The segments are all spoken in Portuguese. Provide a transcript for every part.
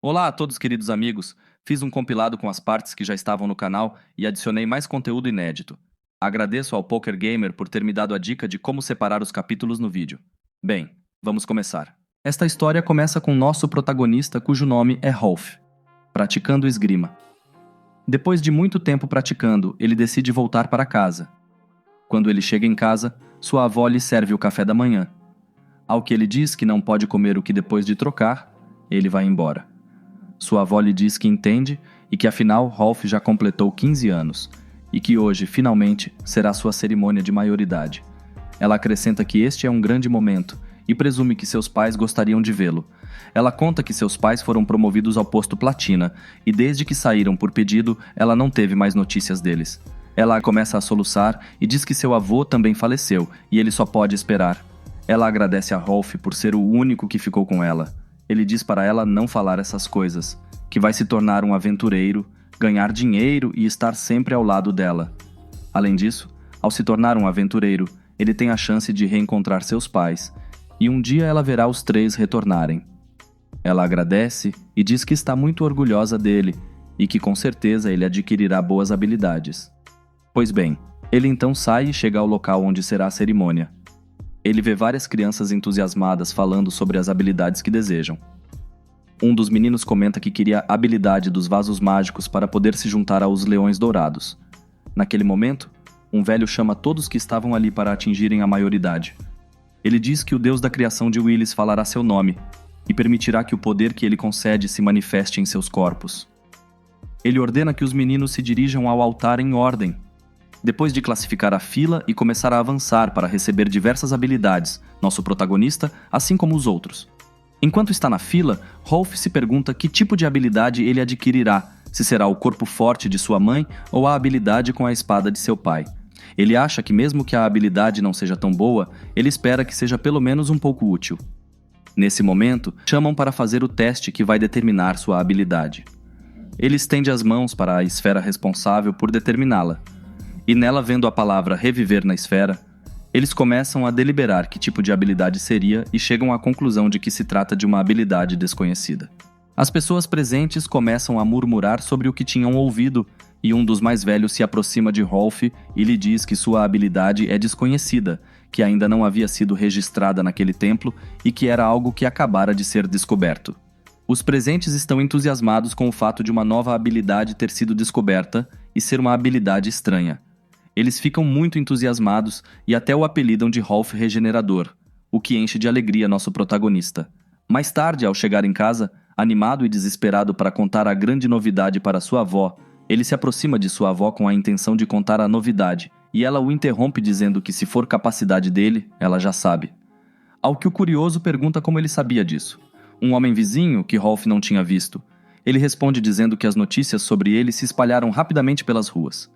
Olá a todos, queridos amigos. Fiz um compilado com as partes que já estavam no canal e adicionei mais conteúdo inédito. Agradeço ao Poker Gamer por ter me dado a dica de como separar os capítulos no vídeo. Bem, vamos começar. Esta história começa com nosso protagonista, cujo nome é Rolf, praticando esgrima. Depois de muito tempo praticando, ele decide voltar para casa. Quando ele chega em casa, sua avó lhe serve o café da manhã. Ao que ele diz que não pode comer o que depois de trocar, ele vai embora. Sua avó lhe diz que entende e que afinal Rolf já completou 15 anos e que hoje, finalmente, será sua cerimônia de maioridade. Ela acrescenta que este é um grande momento e presume que seus pais gostariam de vê-lo. Ela conta que seus pais foram promovidos ao posto platina e desde que saíram por pedido, ela não teve mais notícias deles. Ela começa a soluçar e diz que seu avô também faleceu e ele só pode esperar. Ela agradece a Rolf por ser o único que ficou com ela. Ele diz para ela não falar essas coisas, que vai se tornar um aventureiro, ganhar dinheiro e estar sempre ao lado dela. Além disso, ao se tornar um aventureiro, ele tem a chance de reencontrar seus pais, e um dia ela verá os três retornarem. Ela agradece e diz que está muito orgulhosa dele e que com certeza ele adquirirá boas habilidades. Pois bem, ele então sai e chega ao local onde será a cerimônia. Ele vê várias crianças entusiasmadas falando sobre as habilidades que desejam. Um dos meninos comenta que queria a habilidade dos vasos mágicos para poder se juntar aos leões dourados. Naquele momento, um velho chama todos que estavam ali para atingirem a maioridade. Ele diz que o deus da criação de Willis falará seu nome e permitirá que o poder que ele concede se manifeste em seus corpos. Ele ordena que os meninos se dirijam ao altar em ordem. Depois de classificar a fila e começar a avançar para receber diversas habilidades, nosso protagonista, assim como os outros. Enquanto está na fila, Rolf se pergunta que tipo de habilidade ele adquirirá, se será o corpo forte de sua mãe ou a habilidade com a espada de seu pai. Ele acha que mesmo que a habilidade não seja tão boa, ele espera que seja pelo menos um pouco útil. Nesse momento, chamam para fazer o teste que vai determinar sua habilidade. Ele estende as mãos para a esfera responsável por determiná-la. E nela, vendo a palavra reviver na esfera, eles começam a deliberar que tipo de habilidade seria e chegam à conclusão de que se trata de uma habilidade desconhecida. As pessoas presentes começam a murmurar sobre o que tinham ouvido e um dos mais velhos se aproxima de Rolf e lhe diz que sua habilidade é desconhecida, que ainda não havia sido registrada naquele templo e que era algo que acabara de ser descoberto. Os presentes estão entusiasmados com o fato de uma nova habilidade ter sido descoberta e ser uma habilidade estranha. Eles ficam muito entusiasmados e até o apelidam de Rolf Regenerador, o que enche de alegria nosso protagonista. Mais tarde, ao chegar em casa, animado e desesperado para contar a grande novidade para sua avó, ele se aproxima de sua avó com a intenção de contar a novidade, e ela o interrompe dizendo que se for capacidade dele, ela já sabe. Ao que o curioso pergunta como ele sabia disso. Um homem vizinho, que Rolf não tinha visto. Ele responde dizendo que as notícias sobre ele se espalharam rapidamente pelas ruas.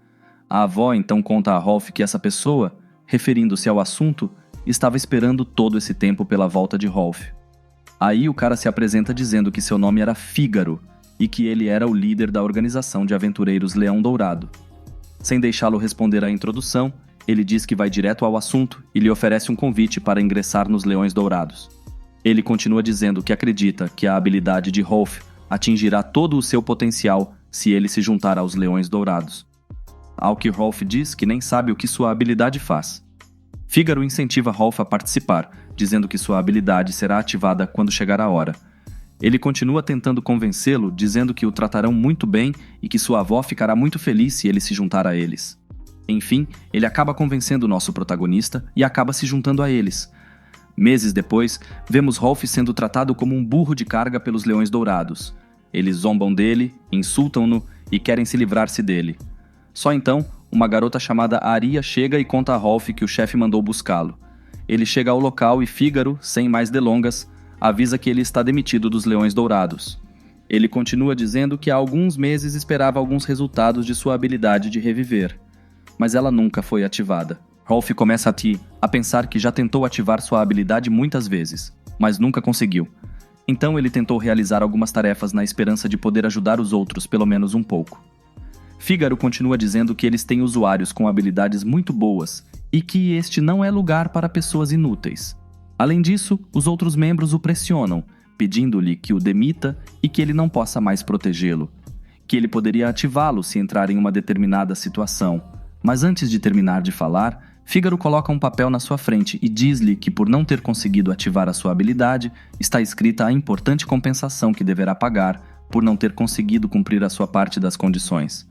A avó então conta a Rolf que essa pessoa, referindo-se ao assunto, estava esperando todo esse tempo pela volta de Rolf. Aí o cara se apresenta dizendo que seu nome era Fígaro e que ele era o líder da organização de aventureiros Leão Dourado. Sem deixá-lo responder à introdução, ele diz que vai direto ao assunto e lhe oferece um convite para ingressar nos Leões Dourados. Ele continua dizendo que acredita que a habilidade de Rolf atingirá todo o seu potencial se ele se juntar aos Leões Dourados. Ao que Rolf diz que nem sabe o que sua habilidade faz. Fígaro incentiva Rolf a participar, dizendo que sua habilidade será ativada quando chegar a hora. Ele continua tentando convencê-lo, dizendo que o tratarão muito bem e que sua avó ficará muito feliz se ele se juntar a eles. Enfim, ele acaba convencendo o nosso protagonista e acaba se juntando a eles. Meses depois, vemos Rolf sendo tratado como um burro de carga pelos Leões Dourados. Eles zombam dele, insultam-no e querem se livrar-se dele. Só então, uma garota chamada Aria chega e conta a Rolf que o chefe mandou buscá-lo. Ele chega ao local e Fígaro, sem mais delongas, avisa que ele está demitido dos Leões Dourados. Ele continua dizendo que há alguns meses esperava alguns resultados de sua habilidade de reviver, mas ela nunca foi ativada. Rolf começa a pensar que já tentou ativar sua habilidade muitas vezes, mas nunca conseguiu. Então ele tentou realizar algumas tarefas na esperança de poder ajudar os outros pelo menos um pouco. Fígaro continua dizendo que eles têm usuários com habilidades muito boas e que este não é lugar para pessoas inúteis. Além disso, os outros membros o pressionam, pedindo-lhe que o demita e que ele não possa mais protegê-lo, que ele poderia ativá-lo se entrar em uma determinada situação. Mas antes de terminar de falar, Fígaro coloca um papel na sua frente e diz-lhe que por não ter conseguido ativar a sua habilidade, está escrita a importante compensação que deverá pagar por não ter conseguido cumprir a sua parte das condições.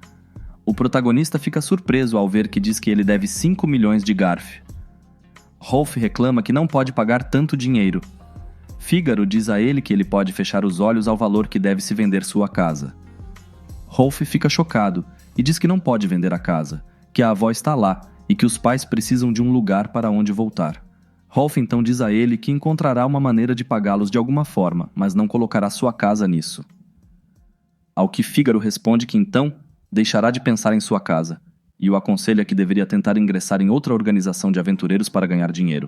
O protagonista fica surpreso ao ver que diz que ele deve 5 milhões de Garf. Rolf reclama que não pode pagar tanto dinheiro. Fígaro diz a ele que ele pode fechar os olhos ao valor que deve se vender sua casa. Rolf fica chocado e diz que não pode vender a casa, que a avó está lá e que os pais precisam de um lugar para onde voltar. Rolf então diz a ele que encontrará uma maneira de pagá-los de alguma forma, mas não colocará sua casa nisso. Ao que Fígaro responde que então deixará de pensar em sua casa e o aconselha que deveria tentar ingressar em outra organização de aventureiros para ganhar dinheiro.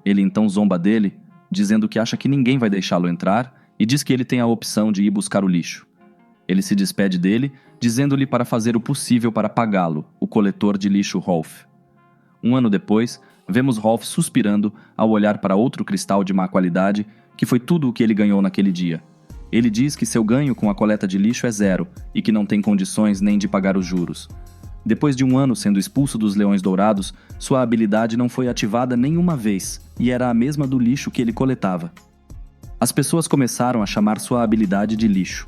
Ele então zomba dele, dizendo que acha que ninguém vai deixá-lo entrar e diz que ele tem a opção de ir buscar o lixo. Ele se despede dele, dizendo-lhe para fazer o possível para pagá-lo, o coletor de lixo Rolf. Um ano depois, vemos Rolf suspirando ao olhar para outro cristal de má qualidade, que foi tudo o que ele ganhou naquele dia. Ele diz que seu ganho com a coleta de lixo é 0 e que não tem condições nem de pagar os juros. Depois de um ano sendo expulso dos Leões Dourados, sua habilidade não foi ativada nenhuma vez e era a mesma do lixo que ele coletava. As pessoas começaram a chamar sua habilidade de lixo.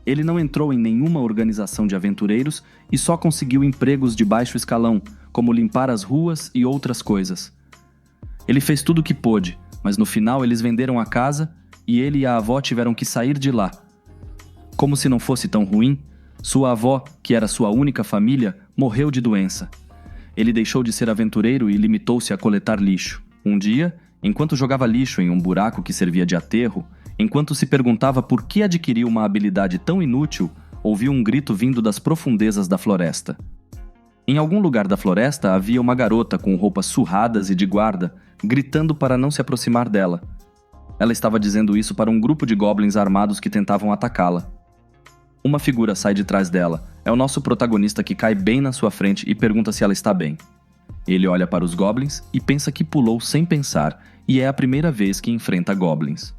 Ele não entrou em nenhuma organização de aventureiros e só conseguiu empregos de baixo escalão, como limpar as ruas e outras coisas. Ele fez tudo o que pôde, mas no final eles venderam a casa e ele e a avó tiveram que sair de lá. Como se não fosse tão ruim, sua avó, que era sua única família, morreu de doença. Ele deixou de ser aventureiro e limitou-se a coletar lixo. Um dia, enquanto jogava lixo em um buraco que servia de aterro, enquanto se perguntava por que adquiriu uma habilidade tão inútil, ouviu um grito vindo das profundezas da floresta. Em algum lugar da floresta havia uma garota com roupas surradas e de guarda, gritando para não se aproximar dela. Ela estava dizendo isso para um grupo de goblins armados que tentavam atacá-la. Uma figura sai de trás dela. É o nosso protagonista que cai bem na sua frente e pergunta se ela está bem. Ele olha para os goblins e pensa que pulou sem pensar, e é a primeira vez que enfrenta goblins.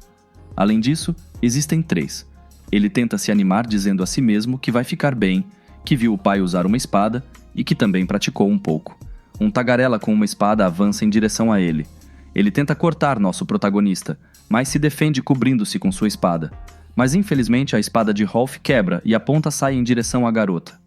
Além disso, existem 3. Ele tenta se animar dizendo a si mesmo que vai ficar bem, que viu o pai usar uma espada e que também praticou um pouco. Um tagarela com uma espada avança em direção a ele. Ele tenta cortar nosso protagonista, mas se defende cobrindo-se com sua espada. Mas infelizmente a espada de Rolf quebra e a ponta sai em direção à garota.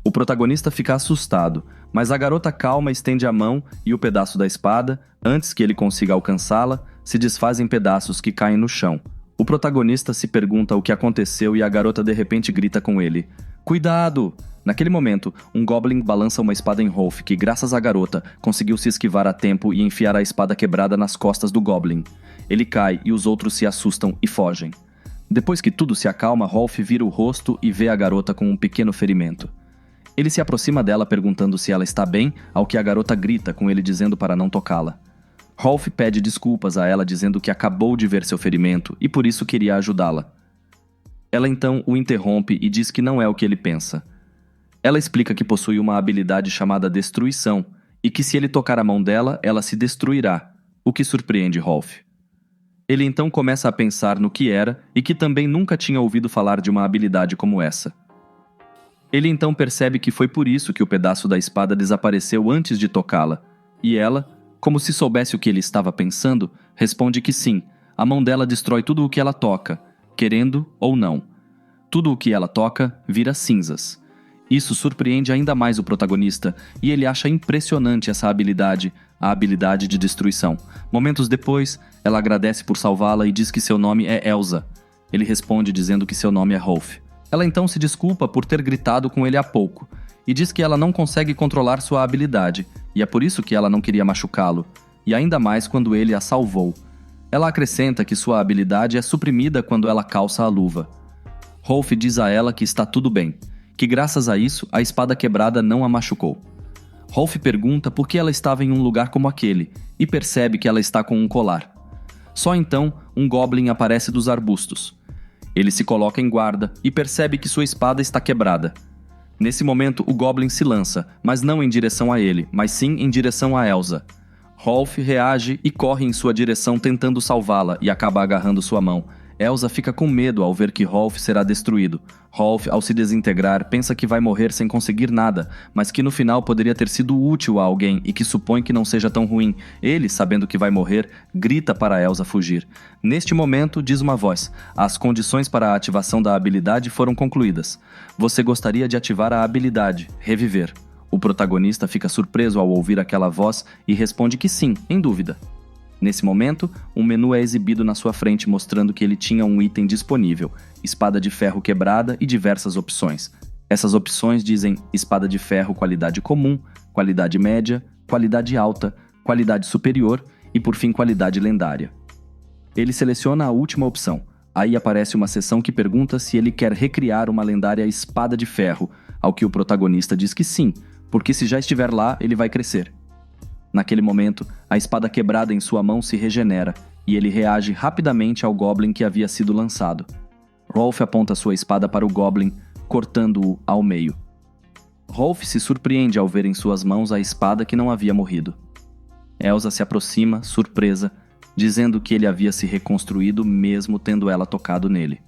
O protagonista fica assustado, mas a garota calma estende a mão e o pedaço da espada, antes que ele consiga alcançá-la, se desfaz em pedaços que caem no chão. O protagonista se pergunta o que aconteceu e a garota de repente grita com ele: "Cuidado!" Naquele momento, um goblin balança uma espada em Rolf que, graças à garota, conseguiu se esquivar a tempo e enfiar a espada quebrada nas costas do goblin. Ele cai e os outros se assustam e fogem. Depois que tudo se acalma, Rolf vira o rosto e vê a garota com um pequeno ferimento. Ele se aproxima dela perguntando se ela está bem, ao que a garota grita com ele dizendo para não tocá-la. Rolf pede desculpas a ela dizendo que acabou de ver seu ferimento e por isso queria ajudá-la. Ela então o interrompe e diz que não é o que ele pensa. Ela explica que possui uma habilidade chamada Destruição e que se ele tocar a mão dela, ela se destruirá, o que surpreende Rolf. Ele então começa a pensar no que era e que também nunca tinha ouvido falar de uma habilidade como essa. Ele então percebe que foi por isso que o pedaço da espada desapareceu antes de tocá-la, e ela, como se soubesse o que ele estava pensando, responde que sim, a mão dela destrói tudo o que ela toca, querendo ou não. Tudo o que ela toca vira cinzas. Isso surpreende ainda mais o protagonista, e ele acha impressionante essa habilidade, a habilidade de destruição. Momentos depois, ela agradece por salvá-la e diz que seu nome é Elsa. Ele responde dizendo que seu nome é Rolf. Ela então se desculpa por ter gritado com ele há pouco, e diz que ela não consegue controlar sua habilidade, e é por isso que ela não queria machucá-lo, e ainda mais quando ele a salvou. Ela acrescenta que sua habilidade é suprimida quando ela calça a luva. Rolf diz a ela que está tudo bem, que graças a isso a espada quebrada não a machucou. Rolf pergunta por que ela estava em um lugar como aquele, e percebe que ela está com um colar. Só então, um goblin aparece dos arbustos. Ele se coloca em guarda e percebe que sua espada está quebrada. Nesse momento, o goblin se lança, mas não em direção a ele, mas sim em direção a Elsa. Rolf reage e corre em sua direção tentando salvá-la e acaba agarrando sua mão, Elsa fica com medo ao ver que Rolf será destruído. Rolf, ao se desintegrar, pensa que vai morrer sem conseguir nada, mas que no final poderia ter sido útil a alguém e que supõe que não seja tão ruim. Ele, sabendo que vai morrer, grita para Elsa fugir. Neste momento, diz uma voz: as condições para a ativação da habilidade foram concluídas. Você gostaria de ativar a habilidade, reviver. O protagonista fica surpreso ao ouvir aquela voz e responde que sim, em dúvida. Nesse momento, um menu é exibido na sua frente mostrando que ele tinha um item disponível, espada de ferro quebrada e diversas opções. Essas opções dizem espada de ferro qualidade comum, qualidade média, qualidade alta, qualidade superior e por fim qualidade lendária. Ele seleciona a última opção. Aí aparece uma seção que pergunta se ele quer recriar uma lendária espada de ferro, ao que o protagonista diz que sim, porque se já estiver lá, ele vai crescer. Naquele momento, a espada quebrada em sua mão se regenera, e ele reage rapidamente ao Goblin que havia sido lançado. Rolf aponta sua espada para o Goblin, cortando-o ao meio. Rolf se surpreende ao ver em suas mãos a espada que não havia morrido. Elsa se aproxima, surpresa, dizendo que ele havia se reconstruído mesmo tendo ela tocado nele.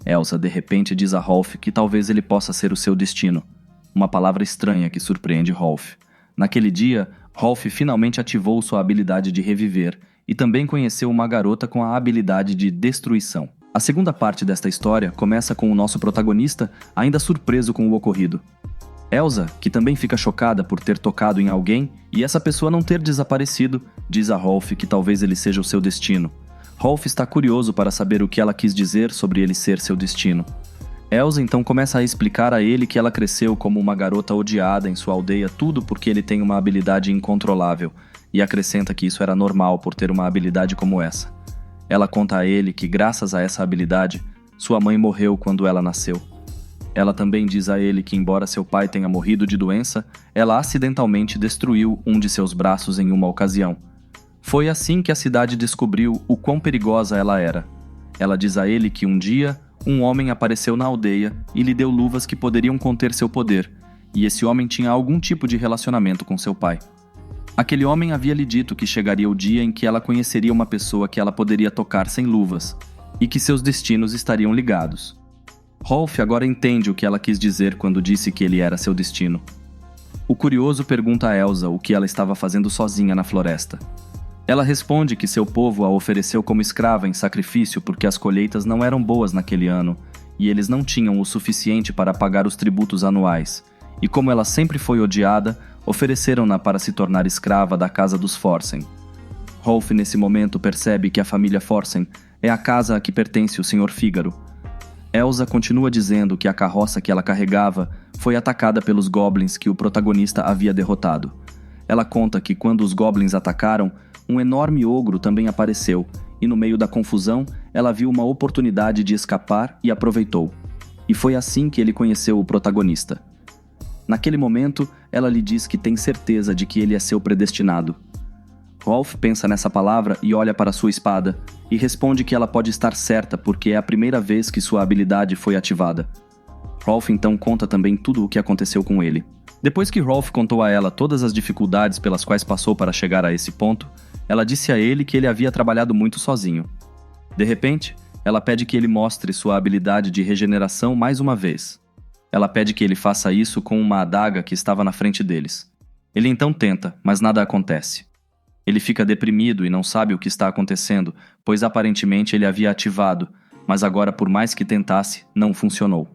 Elsa de repente diz a Rolf que talvez ele possa ser o seu destino, uma palavra estranha que surpreende Rolf. Naquele dia, Rolf finalmente ativou sua habilidade de reviver e também conheceu uma garota com a habilidade de destruição. A segunda parte desta história começa com o nosso protagonista ainda surpreso com o ocorrido. Elsa, que também fica chocada por ter tocado em alguém e essa pessoa não ter desaparecido, diz a Rolf que talvez ele seja o seu destino. Rolf está curioso para saber o que ela quis dizer sobre ele ser seu destino. Elsa então começa a explicar a ele que ela cresceu como uma garota odiada em sua aldeia, tudo porque ele tem uma habilidade incontrolável, e acrescenta que isso era normal por ter uma habilidade como essa. Ela conta a ele que, graças a essa habilidade, sua mãe morreu quando ela nasceu. Ela também diz a ele que, embora seu pai tenha morrido de doença, ela acidentalmente destruiu um de seus braços em uma ocasião. Foi assim que a cidade descobriu o quão perigosa ela era. Ela diz a ele que um dia, um homem apareceu na aldeia e lhe deu luvas que poderiam conter seu poder, e esse homem tinha algum tipo de relacionamento com seu pai. Aquele homem havia lhe dito que chegaria o dia em que ela conheceria uma pessoa que ela poderia tocar sem luvas, e que seus destinos estariam ligados. Rolf agora entende o que ela quis dizer quando disse que ele era seu destino. O curioso pergunta a Elsa o que ela estava fazendo sozinha na floresta. Ela responde que seu povo a ofereceu como escrava em sacrifício porque as colheitas não eram boas naquele ano e eles não tinham o suficiente para pagar os tributos anuais, e como ela sempre foi odiada, ofereceram-na para se tornar escrava da casa dos Forsen. Rolf nesse momento percebe que a família Forsen é a casa a que pertence o Sr. Fígaro. Elsa continua dizendo que a carroça que ela carregava foi atacada pelos goblins que o protagonista havia derrotado. Ela conta que quando os goblins atacaram, um enorme ogro também apareceu, e no meio da confusão, ela viu uma oportunidade de escapar e aproveitou. E foi assim que ele conheceu o protagonista. Naquele momento, ela lhe diz que tem certeza de que ele é seu predestinado. Rolf pensa nessa palavra e olha para sua espada, e responde que ela pode estar certa porque é a primeira vez que sua habilidade foi ativada. Rolf então conta também tudo o que aconteceu com ele. Depois que Rolf contou a ela todas as dificuldades pelas quais passou para chegar a esse ponto, ela disse a ele que ele havia trabalhado muito sozinho. De repente, ela pede que ele mostre sua habilidade de regeneração mais uma vez. Ela pede que ele faça isso com uma adaga que estava na frente deles. Ele então tenta, mas nada acontece. Ele fica deprimido e não sabe o que está acontecendo, pois aparentemente ele havia ativado, mas agora, por mais que tentasse, não funcionou.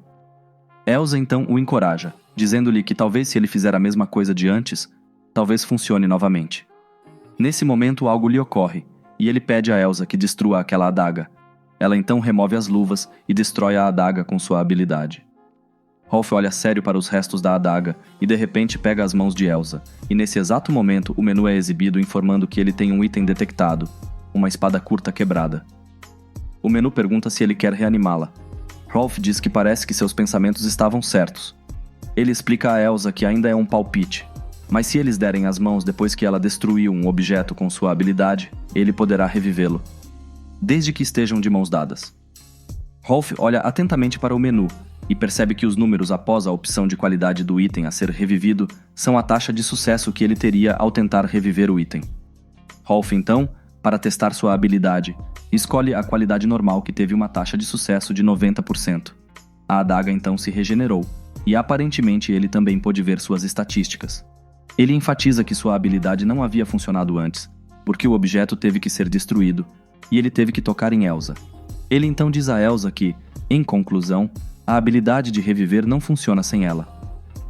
Elsa então o encoraja, dizendo-lhe que talvez se ele fizer a mesma coisa de antes, talvez funcione novamente. Nesse momento algo lhe ocorre, e ele pede a Elsa que destrua aquela adaga. Ela então remove as luvas e destrói a adaga com sua habilidade. Rolf olha sério para os restos da adaga e de repente pega as mãos de Elsa, e nesse exato momento o menu é exibido informando que ele tem um item detectado, uma espada curta quebrada. O menu pergunta se ele quer reanimá-la. Rolf diz que parece que seus pensamentos estavam certos. Ele explica a Elsa que ainda é um palpite, mas se eles derem as mãos depois que ela destruiu um objeto com sua habilidade, ele poderá revivê-lo, desde que estejam de mãos dadas. Rolf olha atentamente para o menu e percebe que os números após a opção de qualidade do item a ser revivido são a taxa de sucesso que ele teria ao tentar reviver o item. Rolf, então, para testar sua habilidade. Escolhe a qualidade normal, que teve uma taxa de sucesso de 90%. A adaga então se regenerou, e aparentemente ele também pôde ver suas estatísticas. Ele enfatiza que sua habilidade não havia funcionado antes, porque o objeto teve que ser destruído, e ele teve que tocar em Elsa. Ele então diz a Elsa que, em conclusão, a habilidade de reviver não funciona sem ela.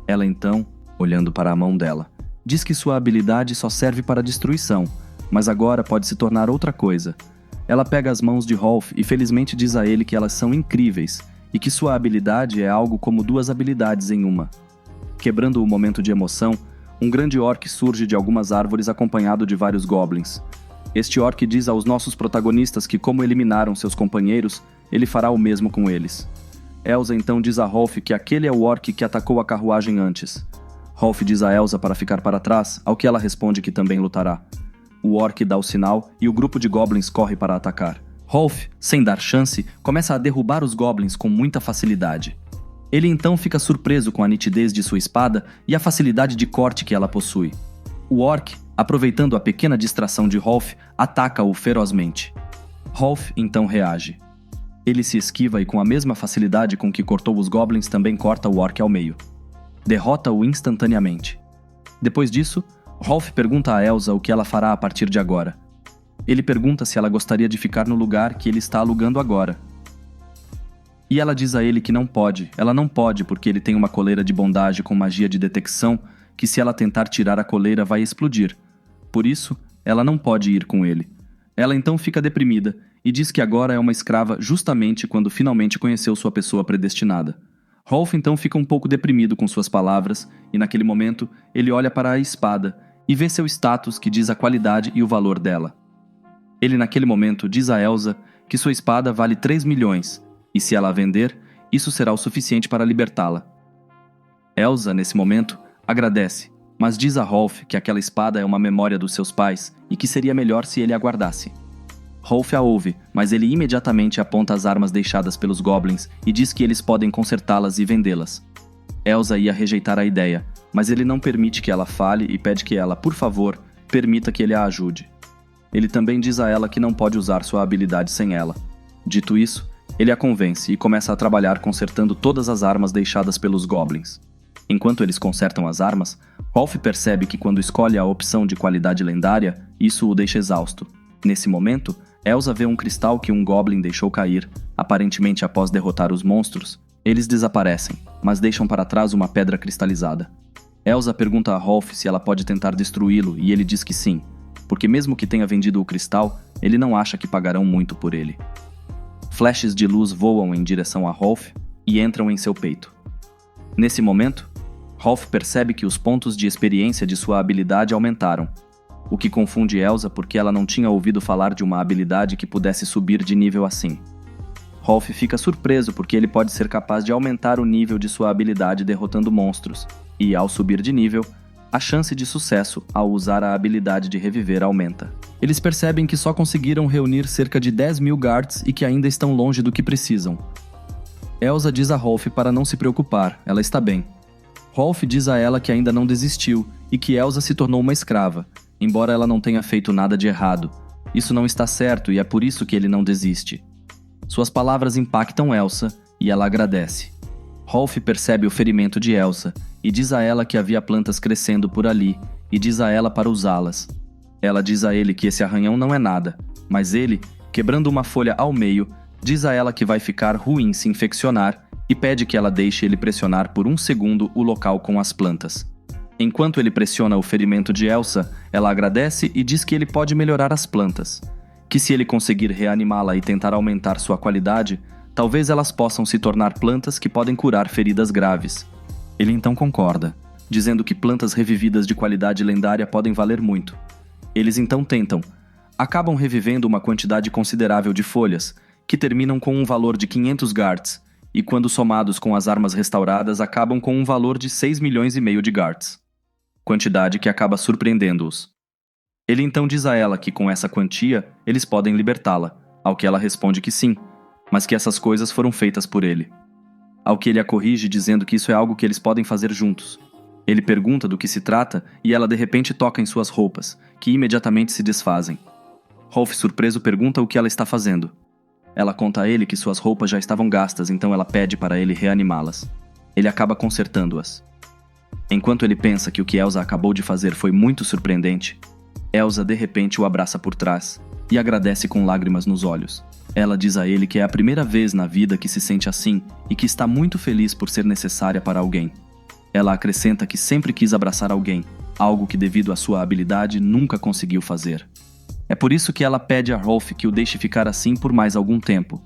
Ela então, olhando para a mão dela, diz que sua habilidade só serve para destruição, mas agora pode se tornar outra coisa. Ela pega as mãos de Rolf e felizmente diz a ele que elas são incríveis, e que sua habilidade é algo como duas habilidades em uma. Quebrando o momento de emoção, um grande orc surge de algumas árvores acompanhado de vários goblins. Este orc diz aos nossos protagonistas que, como eliminaram seus companheiros, ele fará o mesmo com eles. Elsa então diz a Rolf que aquele é o orc que atacou a carruagem antes. Rolf diz a Elsa para ficar para trás, ao que ela responde que também lutará. O orc dá o sinal e o grupo de goblins corre para atacar. Rolf, sem dar chance, começa a derrubar os goblins com muita facilidade. Ele então fica surpreso com a nitidez de sua espada e a facilidade de corte que ela possui. O orc, aproveitando a pequena distração de Rolf, ataca-o ferozmente. Rolf então reage. Ele se esquiva e com a mesma facilidade com que cortou os goblins também corta o orc ao meio. Derrota-o instantaneamente. Depois disso, Rolf pergunta a Elsa o que ela fará a partir de agora. Ele pergunta se ela gostaria de ficar no lugar que ele está alugando agora. E ela diz a ele que ela não pode porque ele tem uma coleira de bondade com magia de detecção que se ela tentar tirar a coleira vai explodir. Por isso, ela não pode ir com ele. Ela então fica deprimida e diz que agora é uma escrava justamente quando finalmente conheceu sua pessoa predestinada. Rolf então fica um pouco deprimido com suas palavras e naquele momento ele olha para a espada e vê seu status que diz a qualidade e o valor dela. Ele naquele momento diz a Elsa que sua espada vale 3 milhões e se ela a vender, isso será o suficiente para libertá-la. Elsa, nesse momento, agradece, mas diz a Rolf que aquela espada é uma memória dos seus pais e que seria melhor se ele a guardasse. Rolf a ouve, mas ele imediatamente aponta as armas deixadas pelos goblins e diz que eles podem consertá-las e vendê-las. Elsa ia rejeitar a ideia, mas ele não permite que ela fale e pede que ela, por favor, permita que ele a ajude. Ele também diz a ela que não pode usar sua habilidade sem ela. Dito isso, ele a convence e começa a trabalhar consertando todas as armas deixadas pelos goblins. Enquanto eles consertam as armas, Rolf percebe que quando escolhe a opção de qualidade lendária, isso o deixa exausto. Nesse momento, Elsa vê um cristal que um goblin deixou cair, aparentemente após derrotar os monstros. Eles desaparecem, mas deixam para trás uma pedra cristalizada. Elsa pergunta a Rolf se ela pode tentar destruí-lo e ele diz que sim, porque mesmo que tenha vendido o cristal, ele não acha que pagarão muito por ele. Flashes de luz voam em direção a Rolf e entram em seu peito. Nesse momento, Rolf percebe que os pontos de experiência de sua habilidade aumentaram, o que confunde Elsa porque ela não tinha ouvido falar de uma habilidade que pudesse subir de nível assim. Rolf fica surpreso porque ele pode ser capaz de aumentar o nível de sua habilidade derrotando monstros, e ao subir de nível, a chance de sucesso ao usar a habilidade de reviver aumenta. Eles percebem que só conseguiram reunir cerca de 10 mil guards e que ainda estão longe do que precisam. Elsa diz a Rolf para não se preocupar, ela está bem. Rolf diz a ela que ainda não desistiu e que Elsa se tornou uma escrava, embora ela não tenha feito nada de errado. Isso não está certo e é por isso que ele não desiste. Suas palavras impactam Elsa e ela agradece. Rolf percebe o ferimento de Elsa e diz a ela que havia plantas crescendo por ali e diz a ela para usá-las. Ela diz a ele que esse arranhão não é nada, mas ele, quebrando uma folha ao meio, diz a ela que vai ficar ruim se infeccionar e pede que ela deixe ele pressionar por 1 segundo o local com as plantas. Enquanto ele pressiona o ferimento de Elsa, ela agradece e diz que ele pode melhorar as plantas, que se ele conseguir reanimá-la e tentar aumentar sua qualidade, talvez elas possam se tornar plantas que podem curar feridas graves. Ele então concorda, dizendo que plantas revividas de qualidade lendária podem valer muito. Eles então tentam. Acabam revivendo uma quantidade considerável de folhas, que terminam com um valor de 500 guards, e quando somados com as armas restauradas acabam com um valor de 6 milhões e meio de guards. Quantidade que acaba surpreendendo-os. Ele então diz a ela que com essa quantia eles podem libertá-la, ao que ela responde que sim, mas que essas coisas foram feitas por ele. Ao que ele a corrige dizendo que isso é algo que eles podem fazer juntos. Ele pergunta do que se trata e ela de repente toca em suas roupas, que imediatamente se desfazem. Rolf, surpreso, pergunta o que ela está fazendo. Ela conta a ele que suas roupas já estavam gastas, então ela pede para ele reanimá-las. Ele acaba consertando-as. Enquanto ele pensa que o que Elsa acabou de fazer foi muito surpreendente, Elsa de repente o abraça por trás e agradece com lágrimas nos olhos. Ela diz a ele que é a primeira vez na vida que se sente assim e que está muito feliz por ser necessária para alguém. Ela acrescenta que sempre quis abraçar alguém, algo que devido à sua habilidade nunca conseguiu fazer. É por isso que ela pede a Rolf que o deixe ficar assim por mais algum tempo.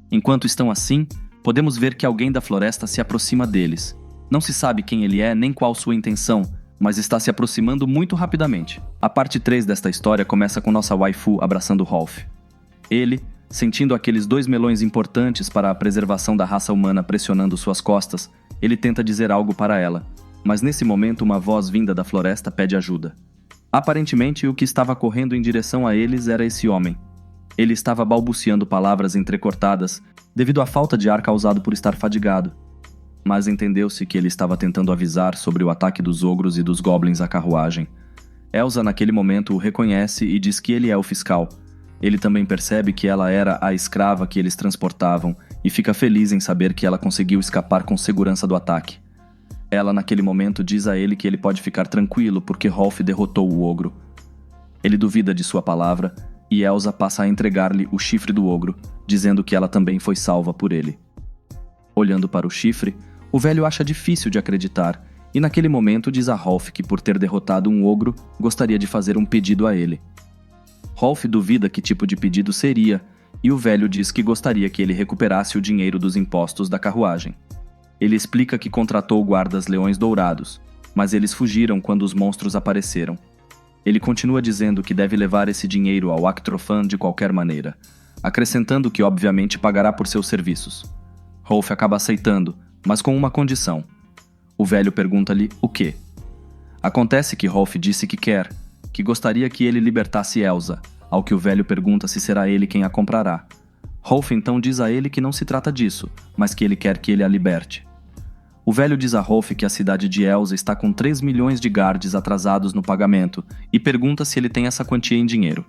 Enquanto estão assim, podemos ver que alguém da floresta se aproxima deles. Não se sabe quem ele é nem qual sua intenção, mas está se aproximando muito rapidamente. A parte 3 desta história começa com nossa waifu abraçando Rolf. Ele, sentindo aqueles 2 melões importantes para a preservação da raça humana pressionando suas costas, ele tenta dizer algo para ela, mas nesse momento uma voz vinda da floresta pede ajuda. Aparentemente, o que estava correndo em direção a eles era esse homem. Ele estava balbuciando palavras entrecortadas devido à falta de ar causado por estar fadigado. Mas entendeu-se que ele estava tentando avisar sobre o ataque dos ogros e dos goblins à carruagem. Elsa naquele momento o reconhece e diz que ele é o fiscal. Ele também percebe que ela era a escrava que eles transportavam e fica feliz em saber que ela conseguiu escapar com segurança do ataque. Ela naquele momento diz a ele que ele pode ficar tranquilo porque Rolf derrotou o ogro. Ele duvida de sua palavra e Elsa passa a entregar-lhe o chifre do ogro, dizendo que ela também foi salva por ele. Olhando para o chifre, o velho acha difícil de acreditar e naquele momento diz a Rolf que por ter derrotado um ogro, gostaria de fazer um pedido a ele. Rolf duvida que tipo de pedido seria e o velho diz que gostaria que ele recuperasse o dinheiro dos impostos da carruagem. Ele explica que contratou guardas leões dourados, mas eles fugiram quando os monstros apareceram. Ele continua dizendo que deve levar esse dinheiro ao Actrofan de qualquer maneira, acrescentando que obviamente pagará por seus serviços. Rolf acaba aceitando, mas com uma condição. O velho pergunta-lhe o quê? Acontece que Rolf disse que gostaria que ele libertasse Elsa, ao que o velho pergunta se será ele quem a comprará. Rolf então diz a ele que não se trata disso, mas que ele quer que ele a liberte. O velho diz a Rolf que a cidade de Elsa está com 3 milhões de guardes atrasados no pagamento e pergunta se ele tem essa quantia em dinheiro.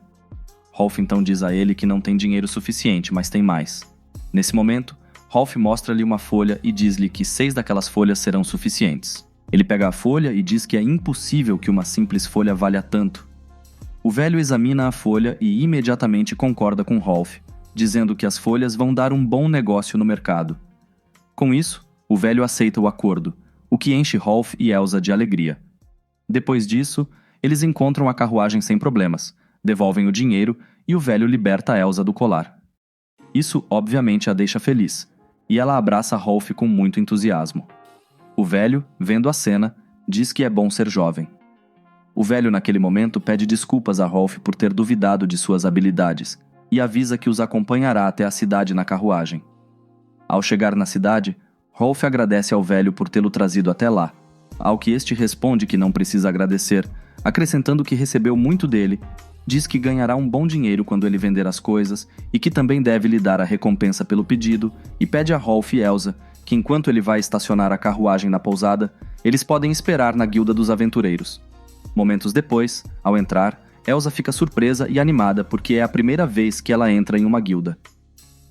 Rolf então diz a ele que não tem dinheiro suficiente, mas tem mais. Nesse momento, Rolf mostra-lhe uma folha e diz-lhe que 6 daquelas folhas serão suficientes. Ele pega a folha e diz que é impossível que uma simples folha valha tanto. O velho examina a folha e imediatamente concorda com Rolf, dizendo que as folhas vão dar um bom negócio no mercado. Com isso, o velho aceita o acordo, o que enche Rolf e Elsa de alegria. Depois disso, eles encontram a carruagem sem problemas, devolvem o dinheiro e o velho liberta Elsa do colar. Isso obviamente a deixa feliz, e ela abraça Rolf com muito entusiasmo. O velho, vendo a cena, diz que é bom ser jovem. O velho naquele momento pede desculpas a Rolf por ter duvidado de suas habilidades e avisa que os acompanhará até a cidade na carruagem. Ao chegar na cidade, Rolf agradece ao velho por tê-lo trazido até lá, ao que este responde que não precisa agradecer, acrescentando que recebeu muito dele, diz que ganhará um bom dinheiro quando ele vender as coisas e que também deve lhe dar a recompensa pelo pedido e pede a Rolf e Elsa que enquanto ele vai estacionar a carruagem na pousada, eles podem esperar na guilda dos aventureiros. Momentos depois, ao entrar, Elsa fica surpresa e animada porque é a primeira vez que ela entra em uma guilda.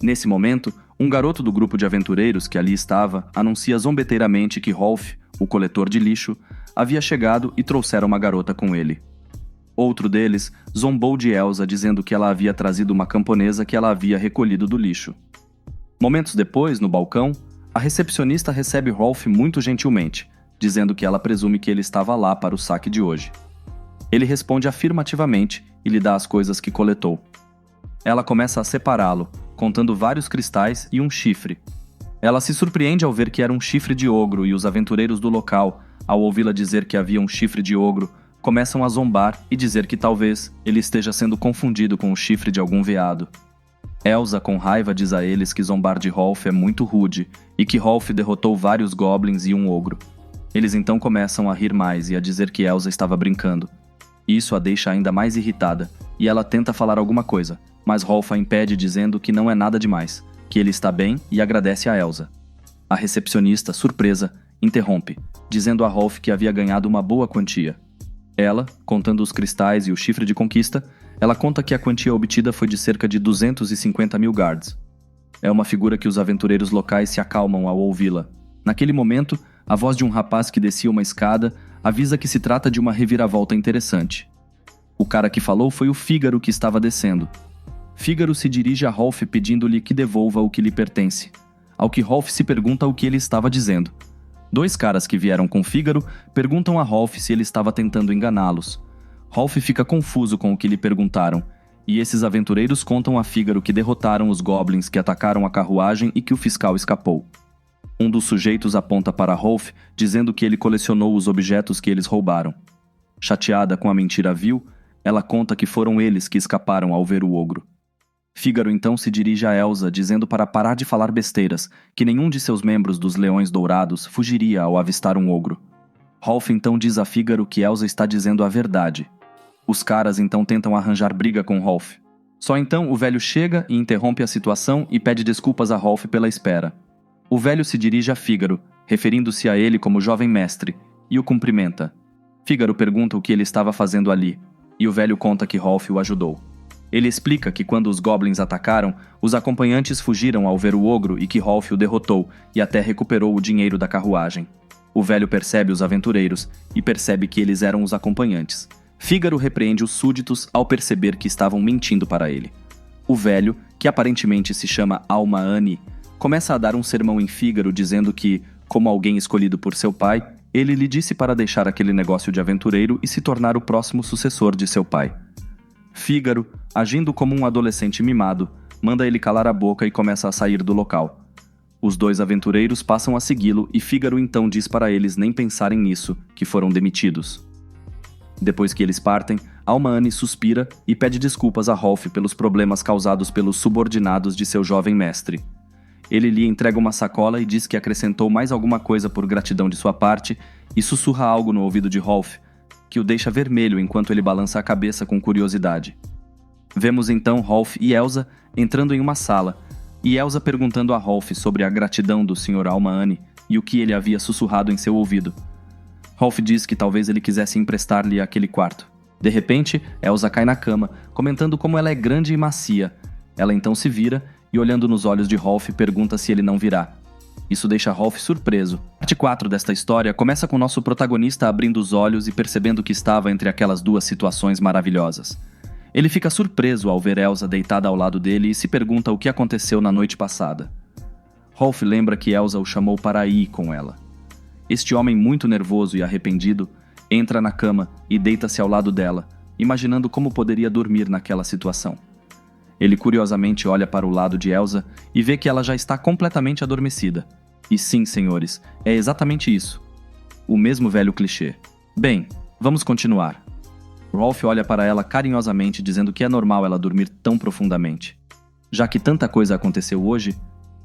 Nesse momento, um garoto do grupo de aventureiros que ali estava anuncia zombeteiramente que Rolf, o coletor de lixo, havia chegado e trouxera uma garota com ele. Outro deles zombou de Elsa dizendo que ela havia trazido uma camponesa que ela havia recolhido do lixo. Momentos depois, no balcão, a recepcionista recebe Rolf muito gentilmente, dizendo que ela presume que ele estava lá para o saque de hoje. Ele responde afirmativamente e lhe dá as coisas que coletou. Ela começa a separá-lo, contando vários cristais e um chifre. Ela se surpreende ao ver que era um chifre de ogro e os aventureiros do local, ao ouvi-la dizer que havia um chifre de ogro, começam a zombar e dizer que talvez ele esteja sendo confundido com o chifre de algum veado. Elsa, com raiva, diz a eles que zombar de Rolf é muito rude e que Rolf derrotou vários goblins e um ogro. Eles então começam a rir mais e a dizer que Elsa estava brincando. Isso a deixa ainda mais irritada e ela tenta falar alguma coisa, mas Rolf a impede dizendo que não é nada demais, que ele está bem e agradece a Elsa. A recepcionista, surpresa, interrompe, dizendo a Rolf que havia ganhado uma boa quantia. Ela, contando os cristais e o chifre de conquista, Ela conta que a quantia obtida foi de cerca de 250 mil guards. É uma figura que os aventureiros locais se acalmam ao ouvi-la. Naquele momento, a voz de um rapaz que descia uma escada avisa que se trata de uma reviravolta interessante. O cara que falou foi o Fígaro que estava descendo. Fígaro se dirige a Rolf pedindo-lhe que devolva o que lhe pertence, ao que Rolf se pergunta o que ele estava dizendo. Dois caras que vieram com Fígaro perguntam a Rolf se ele estava tentando enganá-los. Rolf fica confuso com o que lhe perguntaram, e esses aventureiros contam a Fígaro que derrotaram os goblins que atacaram a carruagem e que o fiscal escapou. Um dos sujeitos aponta para Rolf, dizendo que ele colecionou os objetos que eles roubaram. Chateada com a mentira vil, ela conta que foram eles que escaparam ao ver o ogro. Fígaro então se dirige a Elsa, dizendo para parar de falar besteiras, que nenhum de seus membros dos Leões Dourados fugiria ao avistar um ogro. Rolf então diz a Fígaro que Elsa está dizendo a verdade. Os caras então tentam arranjar briga com Rolf. Só então o velho chega e interrompe a situação e pede desculpas a Rolf pela espera. O velho se dirige a Fígaro, referindo-se a ele como jovem mestre, e o cumprimenta. Fígaro pergunta o que ele estava fazendo ali, e o velho conta que Rolf o ajudou. Ele explica que quando os goblins atacaram, os acompanhantes fugiram ao ver o ogro e que Rolf o derrotou e até recuperou o dinheiro da carruagem. O velho percebe os aventureiros e percebe que eles eram os acompanhantes. Fígaro repreende os súditos ao perceber que estavam mentindo para ele. O velho, que aparentemente se chama Alma-Ane, começa a dar um sermão em Fígaro dizendo que, como alguém escolhido por seu pai, ele lhe disse para deixar aquele negócio de aventureiro e se tornar o próximo sucessor de seu pai. Fígaro, agindo como um adolescente mimado, manda ele calar a boca e começa a sair do local. Os dois aventureiros passam a segui-lo e Fígaro então diz para eles nem pensarem nisso, que foram demitidos. Depois que eles partem, Alma-Ane suspira e pede desculpas a Rolf pelos problemas causados pelos subordinados de seu jovem mestre. Ele lhe entrega uma sacola e diz que acrescentou mais alguma coisa por gratidão de sua parte e sussurra algo no ouvido de Rolf, que o deixa vermelho enquanto ele balança a cabeça com curiosidade. Vemos então Rolf e Elsa entrando em uma sala, e Elsa perguntando a Rolf sobre a gratidão do Sr. Alma-Ane e o que ele havia sussurrado em seu ouvido. Rolf diz que talvez ele quisesse emprestar-lhe aquele quarto. De repente, Elsa cai na cama, comentando como ela é grande e macia. Ela então se vira e, olhando nos olhos de Rolf, pergunta se ele não virá. Isso deixa Rolf surpreso. A parte 4 desta história começa com nosso protagonista abrindo os olhos e percebendo que estava entre aquelas duas situações maravilhosas. Ele fica surpreso ao ver Elsa deitada ao lado dele e se pergunta o que aconteceu na noite passada. Rolf lembra que Elsa o chamou para ir com ela. Este homem muito nervoso e arrependido entra na cama e deita-se ao lado dela, imaginando como poderia dormir naquela situação. Ele curiosamente olha para o lado de Elsa e vê que ela já está completamente adormecida. E sim, senhores, é exatamente isso. O mesmo velho clichê. Bem, vamos continuar. Rolf olha para ela carinhosamente, dizendo que é normal ela dormir tão profundamente. Já que tanta coisa aconteceu hoje,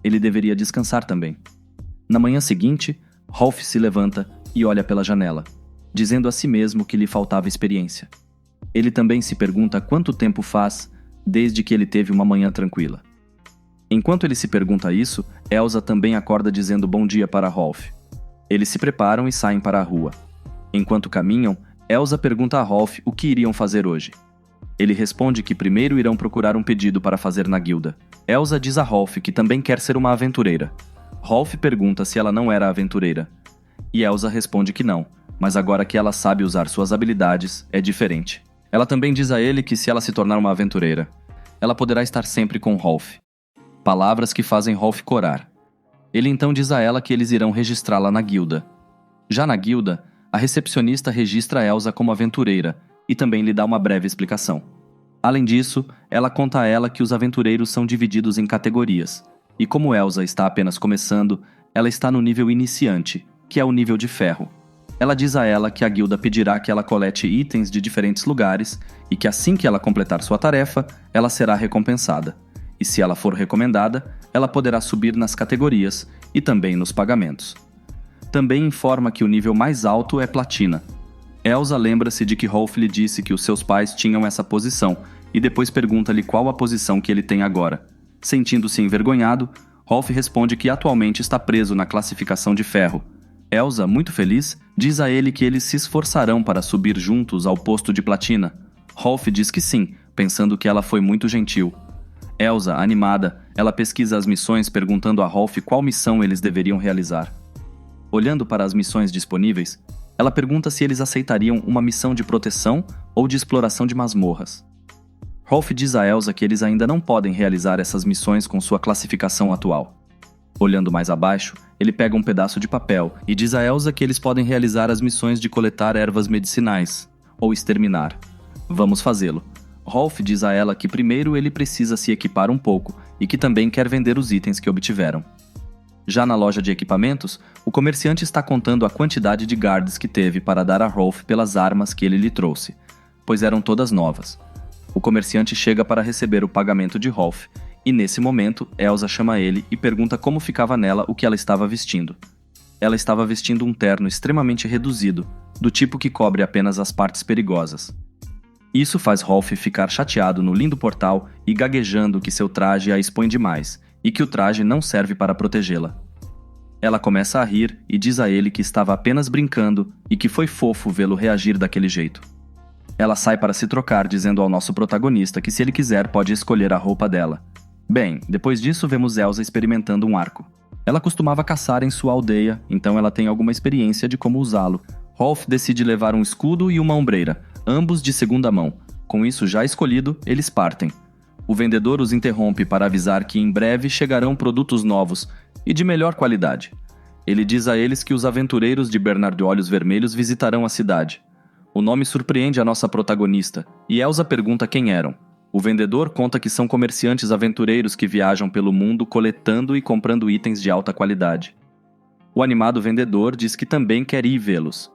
ele deveria descansar também. Na manhã seguinte, Rolf se levanta e olha pela janela, dizendo a si mesmo que lhe faltava experiência. Ele também se pergunta quanto tempo faz desde que ele teve uma manhã tranquila. Enquanto ele se pergunta isso, Elsa também acorda dizendo bom dia para Rolf. Eles se preparam e saem para a rua. Enquanto caminham, Elsa pergunta a Rolf o que iriam fazer hoje. Ele responde que primeiro irão procurar um pedido para fazer na guilda. Elsa diz a Rolf que também quer ser uma aventureira. Rolf pergunta se ela não era aventureira. E Elsa responde que não, mas agora que ela sabe usar suas habilidades, é diferente. Ela também diz a ele que se ela se tornar uma aventureira, ela poderá estar sempre com Rolf. Palavras que fazem Rolf corar. Ele então diz a ela que eles irão registrá-la na guilda. Já na guilda, a recepcionista registra Elsa como aventureira e também lhe dá uma breve explicação. Além disso, ela conta a ela que os aventureiros são divididos em categorias, e como Elsa está apenas começando, ela está no nível iniciante, que é o nível de ferro. Ela diz a ela que a guilda pedirá que ela colete itens de diferentes lugares e que assim que ela completar sua tarefa, ela será recompensada. E se ela for recomendada, ela poderá subir nas categorias e também nos pagamentos. Também informa que o nível mais alto é platina. Elsa lembra-se de que Rolf lhe disse que os seus pais tinham essa posição e depois pergunta-lhe qual a posição que ele tem agora. Sentindo-se envergonhado, Rolf responde que atualmente está preso na classificação de ferro. Elsa, muito feliz, diz a ele que eles se esforçarão para subir juntos ao posto de platina. Rolf diz que sim, pensando que ela foi muito gentil. Elsa, animada, ela pesquisa as missões perguntando a Rolf qual missão eles deveriam realizar. Olhando para as missões disponíveis, ela pergunta se eles aceitariam uma missão de proteção ou de exploração de masmorras. Rolf diz a Elsa que eles ainda não podem realizar essas missões com sua classificação atual. Olhando mais abaixo, ele pega um pedaço de papel e diz a Elsa que eles podem realizar as missões de coletar ervas medicinais, ou exterminar. Vamos fazê-lo. Rolf diz a ela que primeiro ele precisa se equipar um pouco e que também quer vender os itens que obtiveram. Já na loja de equipamentos, o comerciante está contando a quantidade de guards que teve para dar a Rolf pelas armas que ele lhe trouxe, pois eram todas novas. O comerciante chega para receber o pagamento de Rolf, e nesse momento, Elsa chama ele e pergunta como ficava nela o que ela estava vestindo. Ela estava vestindo um terno extremamente reduzido, do tipo que cobre apenas as partes perigosas. Isso faz Rolf ficar chateado no lindo portal e gaguejando que seu traje a expõe demais, e que o traje não serve para protegê-la. Ela começa a rir e diz a ele que estava apenas brincando e que foi fofo vê-lo reagir daquele jeito. Ela sai para se trocar, dizendo ao nosso protagonista que se ele quiser pode escolher a roupa dela. Bem, depois disso vemos Elsa experimentando um arco. Ela costumava caçar em sua aldeia, então ela tem alguma experiência de como usá-lo. Rolf decide levar um escudo e uma ombreira, ambos de segunda mão. Com isso já escolhido, eles partem. O vendedor os interrompe para avisar que em breve chegarão produtos novos e de melhor qualidade. Ele diz a eles que os aventureiros de Bernard Olhos Vermelhos visitarão a cidade. O nome surpreende a nossa protagonista, e Elsa pergunta quem eram. O vendedor conta que são comerciantes aventureiros que viajam pelo mundo coletando e comprando itens de alta qualidade. O animado vendedor diz que também quer ir vê-los.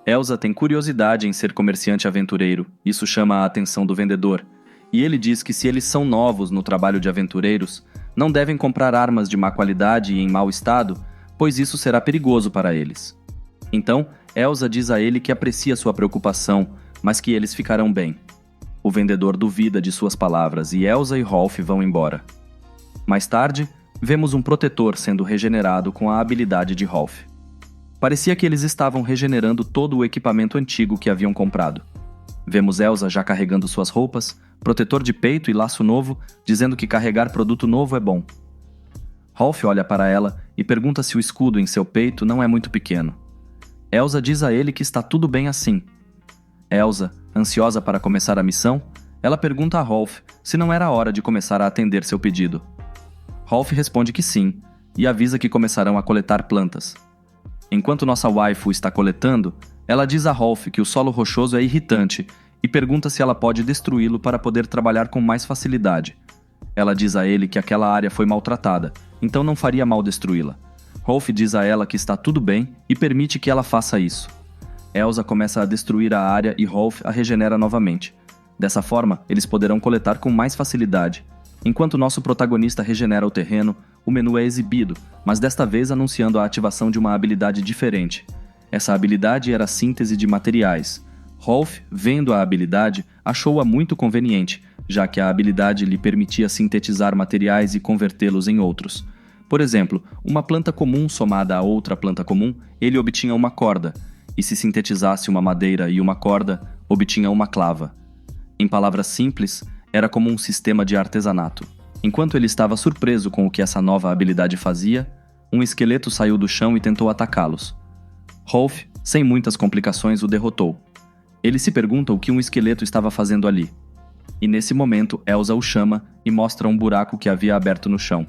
Elsa tem curiosidade em ser comerciante aventureiro, isso chama a atenção do vendedor, e ele diz que se eles são novos no trabalho de aventureiros, não devem comprar armas de má qualidade e em mau estado, pois isso será perigoso para eles. Então, Elsa diz a ele que aprecia sua preocupação, mas que eles ficarão bem. O vendedor duvida de suas palavras e Elsa e Rolf vão embora. Mais tarde, vemos um protetor sendo regenerado com a habilidade de Rolf. Parecia que eles estavam regenerando todo o equipamento antigo que haviam comprado. Vemos Elsa já carregando suas roupas, protetor de peito e laço novo, dizendo que carregar produto novo é bom. Rolf olha para ela e pergunta se o escudo em seu peito não é muito pequeno. Elsa diz a ele que está tudo bem assim. Elsa, ansiosa para começar a missão, ela pergunta a Rolf se não era hora de começar a atender seu pedido. Rolf responde que sim, e avisa que começarão a coletar plantas. Enquanto nossa waifu está coletando, ela diz a Rolf que o solo rochoso é irritante e pergunta se ela pode destruí-lo para poder trabalhar com mais facilidade. Ela diz a ele que aquela área foi maltratada, então não faria mal destruí-la. Rolf diz a ela que está tudo bem e permite que ela faça isso. Elsa começa a destruir a área e Rolf a regenera novamente. Dessa forma, eles poderão coletar com mais facilidade. Enquanto nosso protagonista regenera o terreno, o menu é exibido, mas desta vez anunciando a ativação de uma habilidade diferente. Essa habilidade era a síntese de materiais. Rolf, vendo a habilidade, achou-a muito conveniente, já que a habilidade lhe permitia sintetizar materiais e convertê-los em outros. Por exemplo, uma planta comum somada a outra planta comum, ele obtinha uma corda, e se sintetizasse uma madeira e uma corda, obtinha uma clava. Em palavras simples, era como um sistema de artesanato. Enquanto ele estava surpreso com o que essa nova habilidade fazia, um esqueleto saiu do chão e tentou atacá-los. Rolf, sem muitas complicações, o derrotou. Ele se pergunta o que um esqueleto estava fazendo ali. E nesse momento, Elsa o chama e mostra um buraco que havia aberto no chão.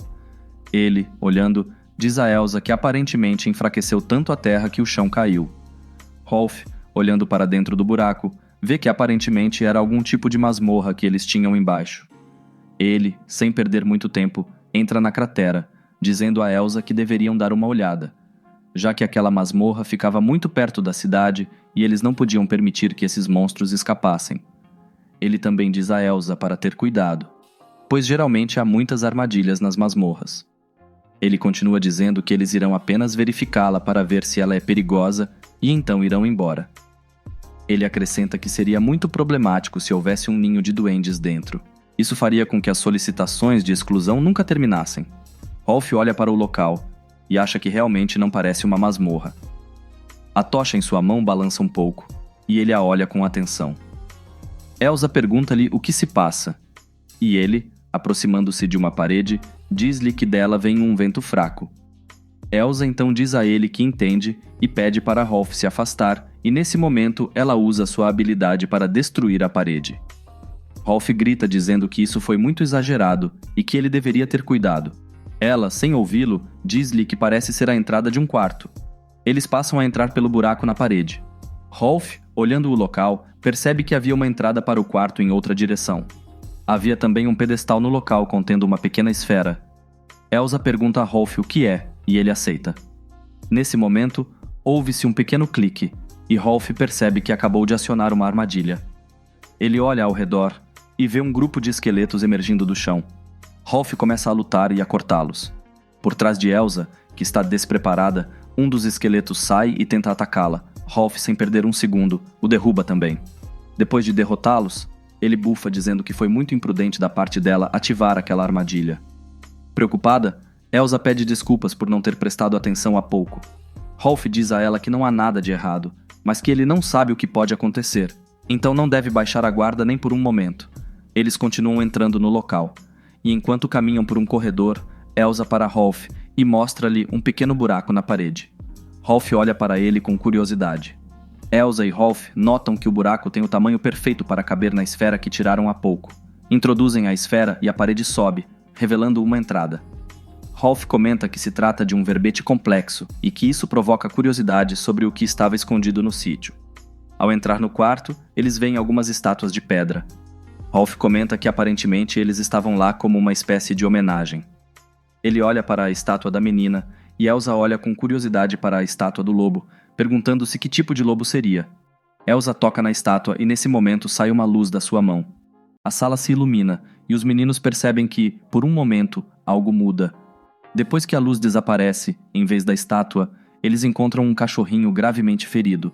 Ele, olhando, diz a Elsa que aparentemente enfraqueceu tanto a terra que o chão caiu. Rolf, olhando para dentro do buraco, vê que aparentemente era algum tipo de masmorra que eles tinham embaixo. Ele, sem perder muito tempo, entra na cratera, dizendo a Elsa que deveriam dar uma olhada, já que aquela masmorra ficava muito perto da cidade e eles não podiam permitir que esses monstros escapassem. Ele também diz a Elsa para ter cuidado, pois geralmente há muitas armadilhas nas masmorras. Ele continua dizendo que eles irão apenas verificá-la para ver se ela é perigosa e então irão embora. Ele acrescenta que seria muito problemático se houvesse um ninho de duendes dentro. Isso faria com que as solicitações de exclusão nunca terminassem. Rolf olha para o local e acha que realmente não parece uma masmorra. A tocha em sua mão balança um pouco e ele a olha com atenção. Elsa pergunta-lhe o que se passa, e ele, aproximando-se de uma parede, diz-lhe que dela vem um vento fraco. Elsa então diz a ele que entende e pede para Rolf se afastar, e nesse momento ela usa sua habilidade para destruir a parede. Rolf grita dizendo que isso foi muito exagerado e que ele deveria ter cuidado. Ela, sem ouvi-lo, diz-lhe que parece ser a entrada de um quarto. Eles passam a entrar pelo buraco na parede. Rolf, olhando o local, percebe que havia uma entrada para o quarto em outra direção. Havia também um pedestal no local contendo uma pequena esfera. Elsa pergunta a Rolf o que é, e ele aceita. Nesse momento, ouve-se um pequeno clique, e Rolf percebe que acabou de acionar uma armadilha. Ele olha ao redor e vê um grupo de esqueletos emergindo do chão. Rolf começa a lutar e a cortá-los. Por trás de Elsa, que está despreparada, um dos esqueletos sai e tenta atacá-la. Rolf, sem perder um segundo, o derruba também. Depois de derrotá-los, ele bufa dizendo que foi muito imprudente da parte dela ativar aquela armadilha. Preocupada, Elsa pede desculpas por não ter prestado atenção há pouco. Rolf diz a ela que não há nada de errado, mas que ele não sabe o que pode acontecer, então não deve baixar a guarda nem por um momento. Eles continuam entrando no local, e enquanto caminham por um corredor, Elsa para Rolf e mostra-lhe um pequeno buraco na parede. Rolf olha para ele com curiosidade. Elsa e Rolf notam que o buraco tem o tamanho perfeito para caber na esfera que tiraram há pouco. Introduzem a esfera e a parede sobe, revelando uma entrada. Rolf comenta que se trata de um verbete complexo e que isso provoca curiosidade sobre o que estava escondido no sítio. Ao entrar no quarto, eles veem algumas estátuas de pedra. Rolf comenta que aparentemente eles estavam lá como uma espécie de homenagem. Ele olha para a estátua da menina e Elsa olha com curiosidade para a estátua do lobo, perguntando-se que tipo de lobo seria. Elsa toca na estátua e nesse momento sai uma luz da sua mão. A sala se ilumina e os meninos percebem que, por um momento, algo muda. Depois que a luz desaparece, em vez da estátua, eles encontram um cachorrinho gravemente ferido.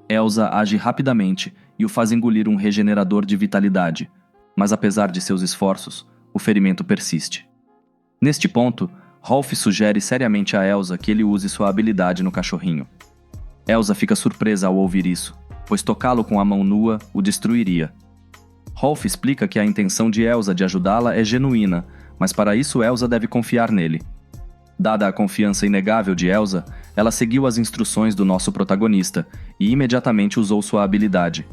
Elsa age rapidamente e o faz engolir um regenerador de vitalidade, mas apesar de seus esforços, o ferimento persiste. Neste ponto, Rolf sugere seriamente a Elsa que ele use sua habilidade no cachorrinho. Elsa fica surpresa ao ouvir isso, pois tocá-lo com a mão nua o destruiria. Rolf explica que a intenção de Elsa de ajudá-la é genuína, mas para isso Elsa deve confiar nele. Dada a confiança inegável de Elsa, ela seguiu as instruções do nosso protagonista e imediatamente usou sua habilidade.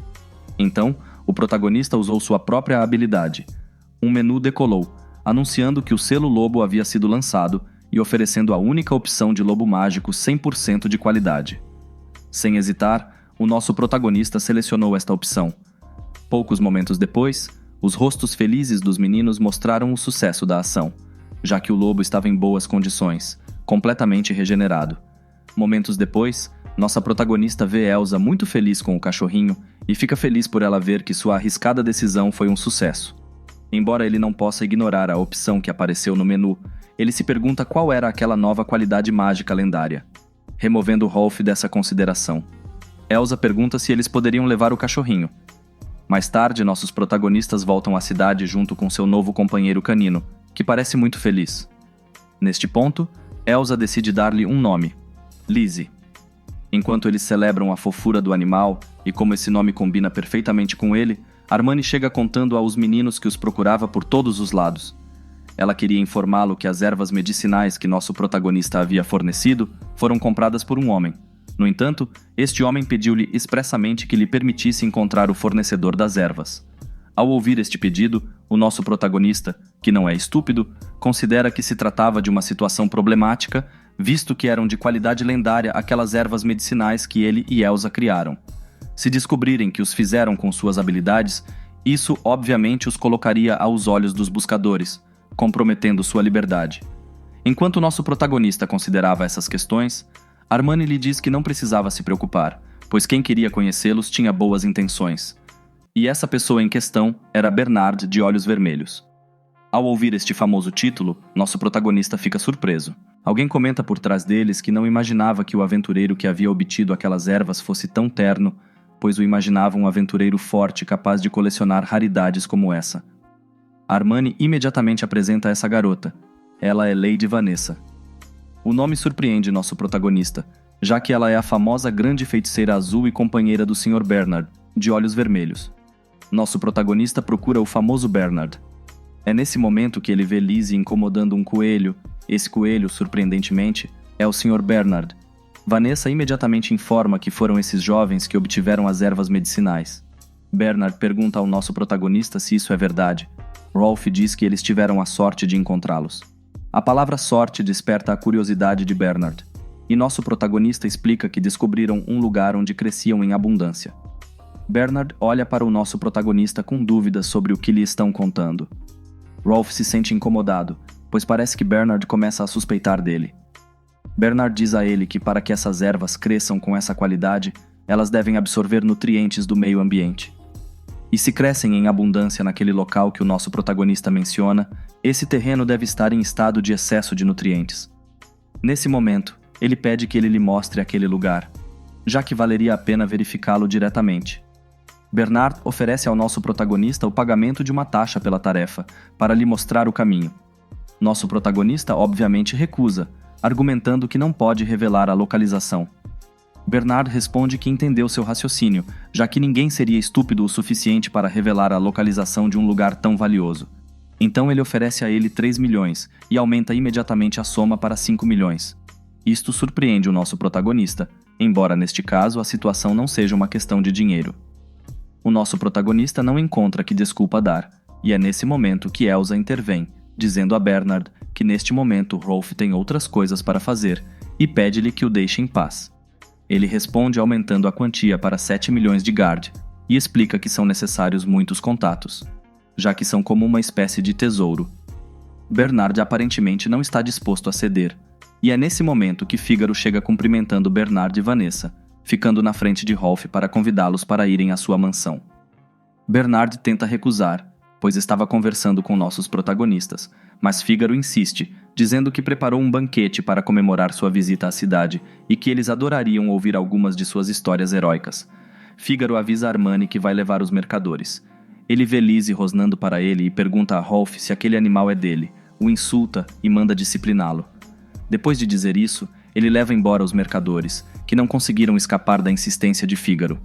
Então, o protagonista usou sua própria habilidade. Um menu decolou, anunciando que o selo lobo havia sido lançado e oferecendo a única opção de lobo mágico 100% de qualidade. Sem hesitar, o nosso protagonista selecionou esta opção. Poucos momentos depois, os rostos felizes dos meninos mostraram o sucesso da ação, já que o lobo estava em boas condições, completamente regenerado. Momentos depois, nossa protagonista vê Elsa muito feliz com o cachorrinho e fica feliz por ela ver que sua arriscada decisão foi um sucesso. Embora ele não possa ignorar a opção que apareceu no menu, ele se pergunta qual era aquela nova qualidade mágica lendária. Removendo Rolf dessa consideração, Elsa pergunta se eles poderiam levar o cachorrinho. Mais tarde, nossos protagonistas voltam à cidade junto com seu novo companheiro canino, que parece muito feliz. Neste ponto, Elsa decide dar-lhe um nome: Lizzie. Enquanto eles celebram a fofura do animal e como esse nome combina perfeitamente com ele, Armani chega contando aos meninos que os procurava por todos os lados. Ela queria informá-lo que as ervas medicinais que nosso protagonista havia fornecido foram compradas por um homem. No entanto, este homem pediu-lhe expressamente que lhe permitisse encontrar o fornecedor das ervas. Ao ouvir este pedido, o nosso protagonista, que não é estúpido, considera que se tratava de uma situação problemática, visto que eram de qualidade lendária aquelas ervas medicinais que ele e Elsa criaram. Se descobrirem que os fizeram com suas habilidades, isso obviamente os colocaria aos olhos dos buscadores, comprometendo sua liberdade. Enquanto nosso protagonista considerava essas questões, Armani lhe diz que não precisava se preocupar, pois quem queria conhecê-los tinha boas intenções. E essa pessoa em questão era Bernard de Olhos Vermelhos. Ao ouvir este famoso título, nosso protagonista fica surpreso. Alguém comenta por trás deles que não imaginava que o aventureiro que havia obtido aquelas ervas fosse tão terno, pois o imaginava um aventureiro forte capaz de colecionar raridades como essa. Armani imediatamente apresenta essa garota. Ela é Lady Vanessa. O nome surpreende nosso protagonista, já que ela é a famosa grande feiticeira azul e companheira do Sr. Bernard, de Olhos Vermelhos. Nosso protagonista procura o famoso Bernard. É nesse momento que ele vê Lizzie incomodando um coelho. Esse coelho, surpreendentemente, é o Sr. Bernard. Vanessa imediatamente informa que foram esses jovens que obtiveram as ervas medicinais. Bernard pergunta ao nosso protagonista se isso é verdade. Rolf diz que eles tiveram a sorte de encontrá-los. A palavra sorte desperta a curiosidade de Bernard, e nosso protagonista explica que descobriram um lugar onde cresciam em abundância. Bernard olha para o nosso protagonista com dúvidas sobre o que lhe estão contando. Rolf se sente incomodado, pois parece que Bernard começa a suspeitar dele. Bernard diz a ele que para que essas ervas cresçam com essa qualidade, elas devem absorver nutrientes do meio ambiente. E se crescem em abundância naquele local que o nosso protagonista menciona, esse terreno deve estar em estado de excesso de nutrientes. Nesse momento, ele pede que ele lhe mostre aquele lugar, já que valeria a pena verificá-lo diretamente. Bernard oferece ao nosso protagonista o pagamento de uma taxa pela tarefa, para lhe mostrar o caminho. Nosso protagonista obviamente recusa, argumentando que não pode revelar a localização. Bernard responde que entendeu seu raciocínio, já que ninguém seria estúpido o suficiente para revelar a localização de um lugar tão valioso. Então ele oferece a ele 3 milhões e aumenta imediatamente a soma para 5 milhões. Isto surpreende o nosso protagonista, embora neste caso a situação não seja uma questão de dinheiro. O nosso protagonista não encontra que desculpa dar, e é nesse momento que Elsa intervém, dizendo a Bernard que neste momento Rolf tem outras coisas para fazer e pede-lhe que o deixe em paz. Ele responde aumentando a quantia para 7 milhões de Gard e explica que são necessários muitos contatos, já que são como uma espécie de tesouro. Bernard aparentemente não está disposto a ceder, e é nesse momento que Fígaro chega cumprimentando Bernard e Vanessa, ficando na frente de Rolf para convidá-los para irem à sua mansão. Bernard tenta recusar, pois estava conversando com nossos protagonistas, mas Fígaro insiste, dizendo que preparou um banquete para comemorar sua visita à cidade e que eles adorariam ouvir algumas de suas histórias heróicas. Fígaro avisa Armani que vai levar os mercadores. Ele vê Lizzie rosnando para ele e pergunta a Rolf se aquele animal é dele, o insulta e manda discipliná-lo. Depois de dizer isso, ele leva embora os mercadores, que não conseguiram escapar da insistência de Fígaro.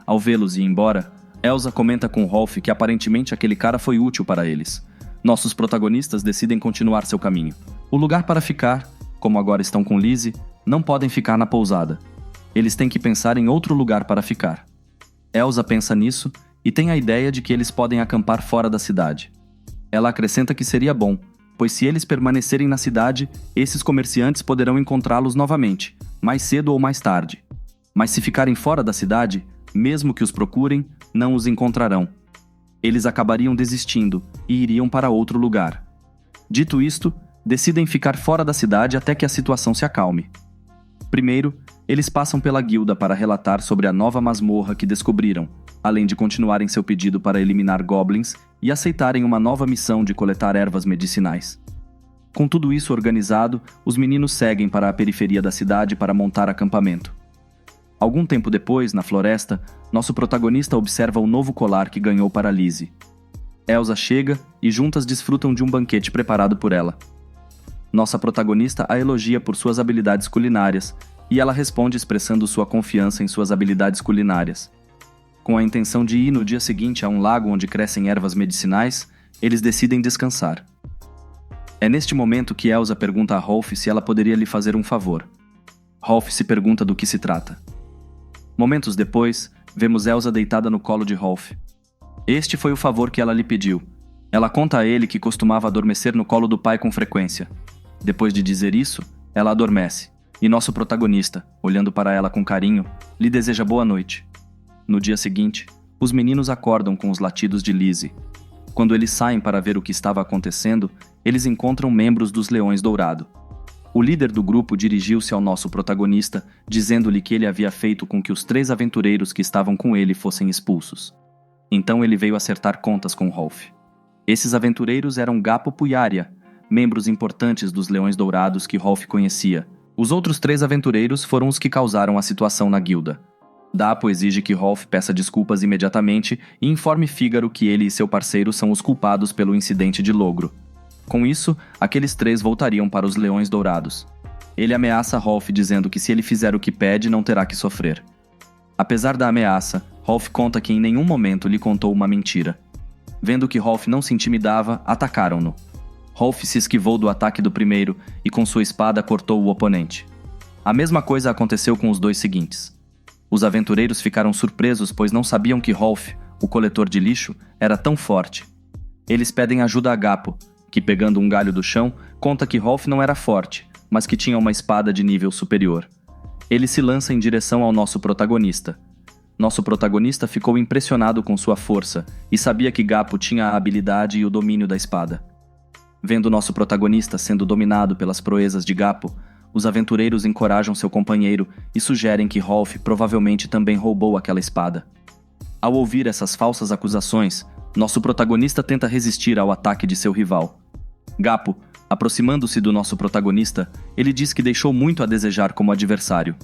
Ao vê-los ir embora, Elsa comenta com Rolf que aparentemente aquele cara foi útil para eles. Nossos protagonistas decidem continuar seu caminho. O lugar para ficar, como agora estão com Lizzie, não podem ficar na pousada. Eles têm que pensar em outro lugar para ficar. Elsa pensa nisso e tem a ideia de que eles podem acampar fora da cidade. Ela acrescenta que seria bom, pois se eles permanecerem na cidade, esses comerciantes poderão encontrá-los novamente, mais cedo ou mais tarde. Mas se ficarem fora da cidade, mesmo que os procurem, não os encontrarão. Eles acabariam desistindo e iriam para outro lugar. Dito isto, decidem ficar fora da cidade até que a situação se acalme. Primeiro, eles passam pela guilda para relatar sobre a nova masmorra que descobriram, além de continuarem seu pedido para eliminar goblins e aceitarem uma nova missão de coletar ervas medicinais. Com tudo isso organizado, os meninos seguem para a periferia da cidade para montar acampamento. Algum tempo depois, na floresta, nosso protagonista observa o novo colar que ganhou para Lizzie. Elsa chega e juntas desfrutam de um banquete preparado por ela. Nossa protagonista a elogia por suas habilidades culinárias, e ela responde expressando sua confiança em suas habilidades culinárias. Com a intenção de ir no dia seguinte a um lago onde crescem ervas medicinais, eles decidem descansar. É neste momento que Elsa pergunta a Rolf se ela poderia lhe fazer um favor. Rolf se pergunta do que se trata. Momentos depois, vemos Elsa deitada no colo de Rolf. Este foi o favor que ela lhe pediu. Ela conta a ele que costumava adormecer no colo do pai com frequência. Depois de dizer isso, ela adormece, e nosso protagonista, olhando para ela com carinho, lhe deseja boa noite. No dia seguinte, os meninos acordam com os latidos de Lizzie. Quando eles saem para ver o que estava acontecendo, eles encontram membros dos Leões Dourado. O líder do grupo dirigiu-se ao nosso protagonista, dizendo-lhe que ele havia feito com que os 3 aventureiros que estavam com ele fossem expulsos. Então ele veio acertar contas com Rolf. Esses aventureiros eram Gapo Puyaria, membros importantes dos Leões Dourados que Rolf conhecia. Os outros 3 aventureiros foram os que causaram a situação na guilda. Dapo exige que Rolf peça desculpas imediatamente e informe Fígaro que ele e seu parceiro são os culpados pelo incidente de Logro. Com isso, aqueles 3 voltariam para os Leões Dourados. Ele ameaça Rolf dizendo que se ele fizer o que pede, não terá que sofrer. Apesar da ameaça, Rolf conta que em nenhum momento lhe contou uma mentira. Vendo que Rolf não se intimidava, atacaram-no. Rolf se esquivou do ataque do primeiro e com sua espada cortou o oponente. A mesma coisa aconteceu com os dois seguintes. Os aventureiros ficaram surpresos, pois não sabiam que Rolf, o coletor de lixo, era tão forte. Eles pedem ajuda a Gapo, que pegando um galho do chão, conta que Rolf não era forte, mas que tinha uma espada de nível superior. Ele se lança em direção ao nosso protagonista. Nosso protagonista ficou impressionado com sua força e sabia que Gapo tinha a habilidade e o domínio da espada. Vendo nosso protagonista sendo dominado pelas proezas de Gapo, os aventureiros encorajam seu companheiro e sugerem que Rolf provavelmente também roubou aquela espada. Ao ouvir essas falsas acusações, nosso protagonista tenta resistir ao ataque de seu rival. Gapo, aproximando-se do nosso protagonista, ele diz que deixou muito a desejar como adversário.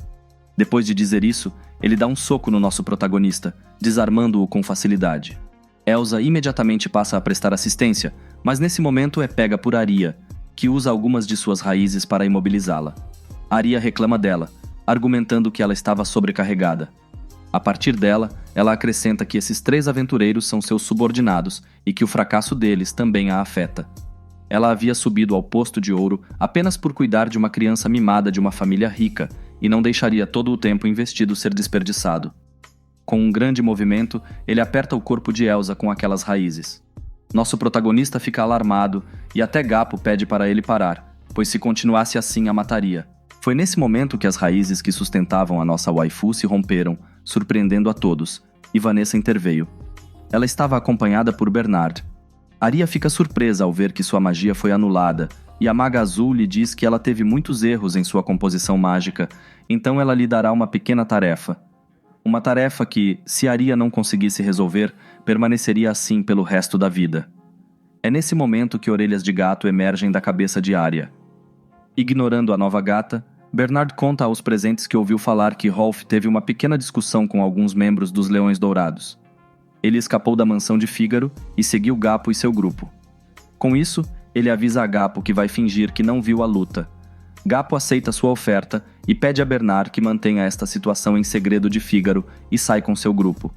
Depois de dizer isso, ele dá um soco no nosso protagonista, desarmando-o com facilidade. Elsa imediatamente passa a prestar assistência, mas nesse momento é pega por Aria, que usa algumas de suas raízes para imobilizá-la. Aria reclama dela, argumentando que ela estava sobrecarregada. A partir dela, ela acrescenta que esses 3 aventureiros são seus subordinados e que o fracasso deles também a afeta. Ela havia subido ao posto de ouro apenas por cuidar de uma criança mimada de uma família rica e não deixaria todo o tempo investido ser desperdiçado. Com um grande movimento, ele aperta o corpo de Elsa com aquelas raízes. Nosso protagonista fica alarmado e até Gapo pede para ele parar, pois se continuasse assim a mataria. Foi nesse momento que as raízes que sustentavam a nossa waifu se romperam, surpreendendo a todos, e Vanessa interveio. Ela estava acompanhada por Bernard. Aria fica surpresa ao ver que sua magia foi anulada, e a Maga Azul lhe diz que ela teve muitos erros em sua composição mágica, então ela lhe dará uma pequena tarefa. Uma tarefa que, se Aria não conseguisse resolver, permaneceria assim pelo resto da vida. É nesse momento que orelhas de gato emergem da cabeça de Aria. Ignorando a nova gata, Bernard conta aos presentes que ouviu falar que Rolf teve uma pequena discussão com alguns membros dos Leões Dourados. Ele escapou da mansão de Fígaro e seguiu Gapo e seu grupo. Com isso, ele avisa a Gapo que vai fingir que não viu a luta. Gapo aceita sua oferta e pede a Bernard que mantenha esta situação em segredo de Fígaro e sai com seu grupo.